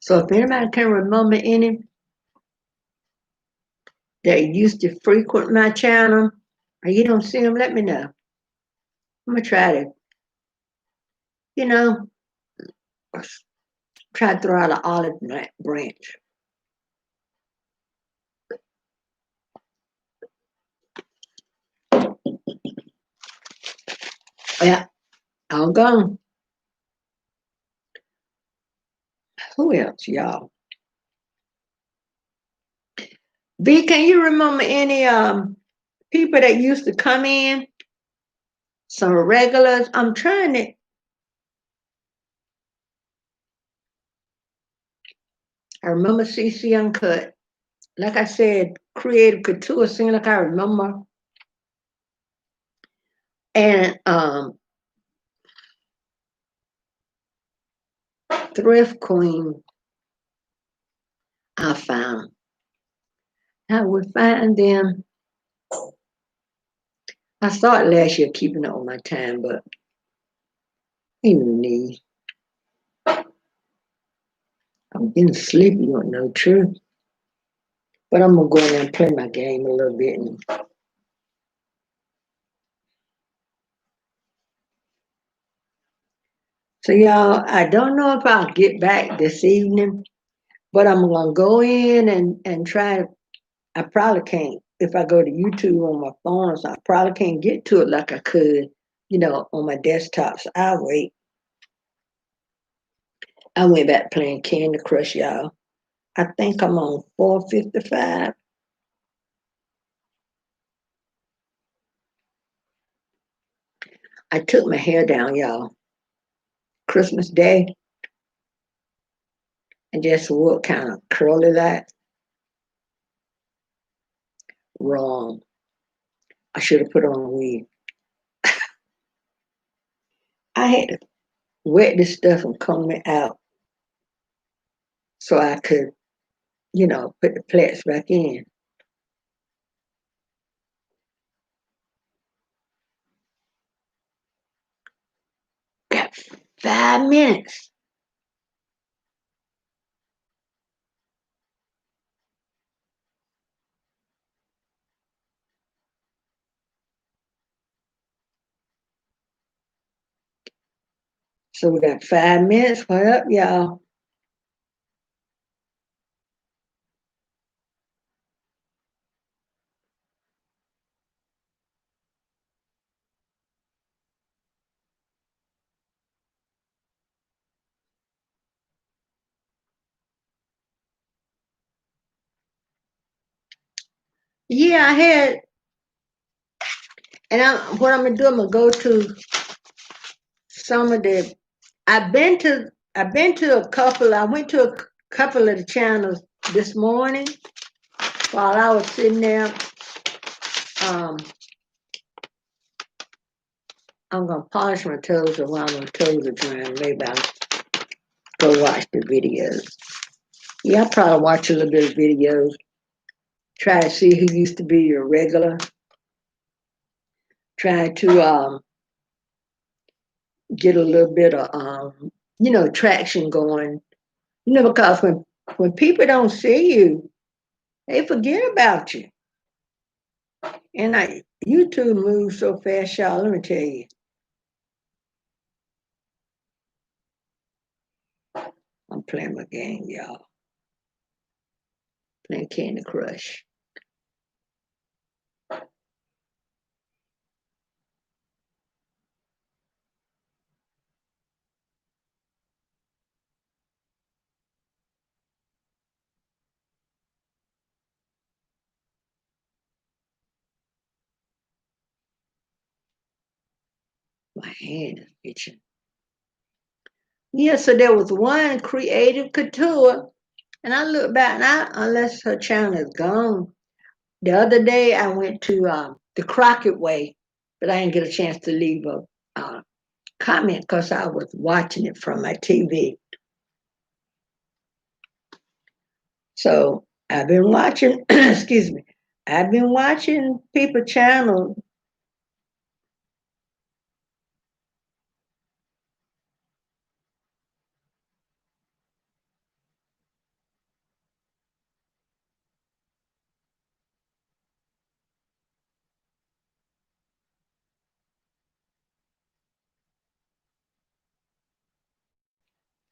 So if anybody can remember any that used to frequent my channel, or you don't see them, let me know. I'm gonna try to, you know, try to throw out an olive branch. Yeah, I'm gone. Who else, y'all? B, can you remember any people that used to come in? Some regulars. I'm trying to. I remember CC Uncut. Like I said, Creative Couture seemed like I remember. And Thrift Queen, I found. I would find them. I started last year keeping up on my time, but ain't no need. I'm getting sleepy, you want to know the truth. But I'm gonna go in there and play my game a little bit. So y'all, I don't know if I'll get back this evening, but I'm gonna go in and try to. I probably can't if I go to YouTube on my phone, so I probably can't get to it like I could, on my desktop. So I'll wait. I went back playing Candy Crush, y'all. I think I'm on 455. I took my hair down, y'all, Christmas Day, and just what kind of curly like. Wrong. I should have put on a wig. I had to wet this stuff and comb it out so I could, put the plaits back in. Got 5 minutes. So we got 5 minutes. What up, y'all? Yeah, I had, and what I'm gonna do, I'm gonna go to some of the. I've been to a couple. I went to a couple of the channels this morning while I was sitting there. Um, I'm gonna polish my toes, and while my toes are drying, maybe I'll go watch the videos. Yeah, I probably watch a little bit of videos. Try to see who used to be your regular. Try to get a little bit of traction going. Because when people don't see you, they forget about you. And YouTube moves so fast, y'all. Let me tell you. I'm playing my game, y'all. Playing Candy Crush. My hand is itching. Yeah, so there was one Creative Couture, and I look back now, unless her channel is gone. The other day I went to the Crockett Way, but I didn't get a chance to leave a comment because I was watching it from my TV. So I've been watching, excuse me, I've been watching people channel.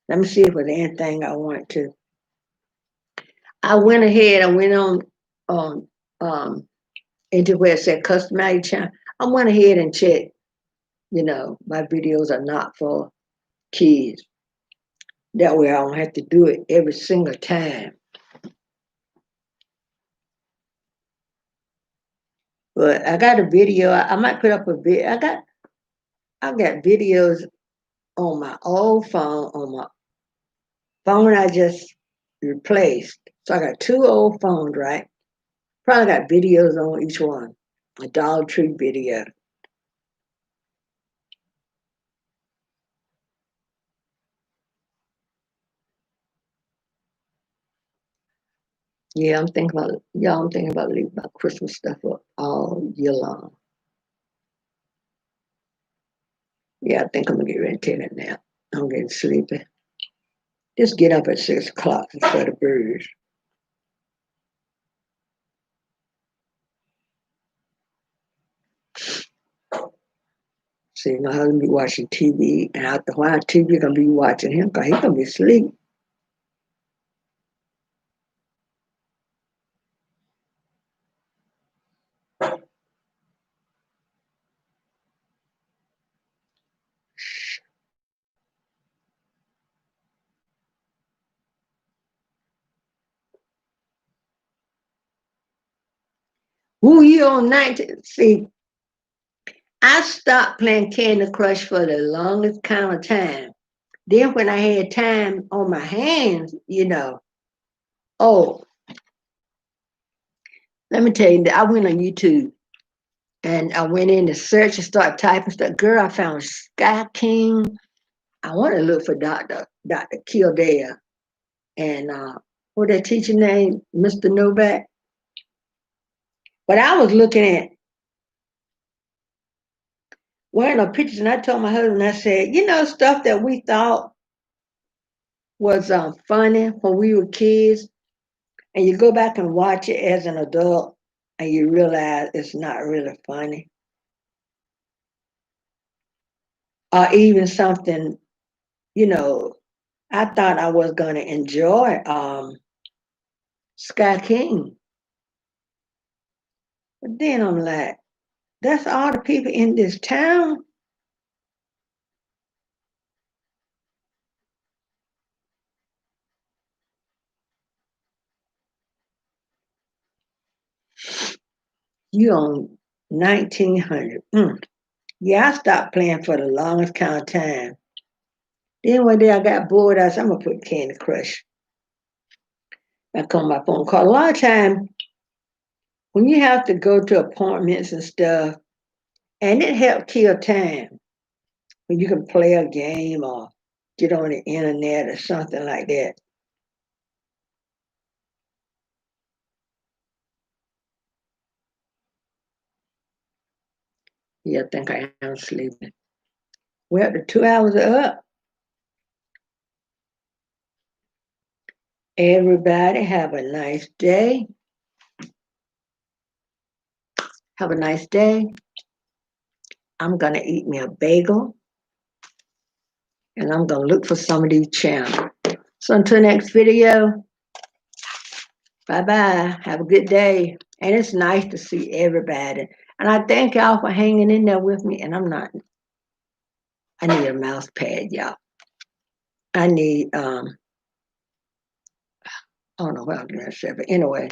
Let me see if there's anything I want to. I went ahead, I went on into where it said customize channel. I went ahead and checked, my videos are not for kids. That way I don't have to do it every single time. But I got a video, I might put up a video. I got videos on my old phone, on my phone I just replaced. So I got two old phones, right? Probably got videos on each one. A Dollar Tree video. Yeah, I'm thinking about leaving my Christmas stuff up all year long. Yeah, I think I'm gonna get ready to take a nap. I'm getting sleepy. Just get up at 6 o'clock instead of birds. See, my husband be watching TV, and after a while, TV gonna be watching him because he gonna be asleep. Who you on 19? See, I stopped playing Candy Crush for the longest count of time. Then when I had time on my hands, oh, let me tell you, I went on YouTube and I went in to search and start typing stuff. Girl, I found Sky King. I want to look for Dr. Kildare and what that teacher name, Mr. Novak. But I was looking at wearing the pictures, and I told my husband, I said, stuff that we thought was funny when we were kids, and you go back and watch it as an adult, and you realize it's not really funny. Or even something, I thought I was going to enjoy Sky King. But then I'm like, that's all the people in this town. You on 1900. Yeah, I stopped playing for the longest count of time. Then one day I got bored. I said, I'm going to put Candy Crush back on my phone call. A lot of time when you have to go to appointments and stuff, and it helped kill time when you can play a game or get on the internet or something like that. Yeah, I think I am sleeping. Well, the 2 hours are up. Everybody have a nice day. Have a nice day. I'm going to eat me a bagel and I'm going to look for some of these channels. So until next video, bye-bye. Have a good day. And it's nice to see everybody. And I thank y'all for hanging in there with me. And I need a mouse pad, y'all. I need, I don't know what I'm going to say, but anyway,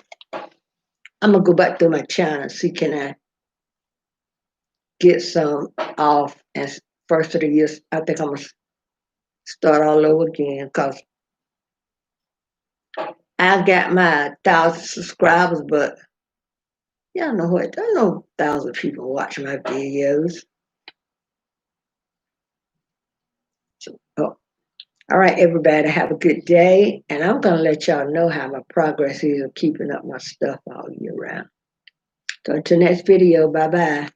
I'm going to go back to my channel and see can I get some off and first of the year, I think I'm going to start all over again because I got my 1,000 subscribers, but y'all know what? There's no 1,000 people watching my videos. So, all right, everybody, have a good day. And I'm going to let y'all know how my progress is of keeping up my stuff all year round. So until next video, bye-bye.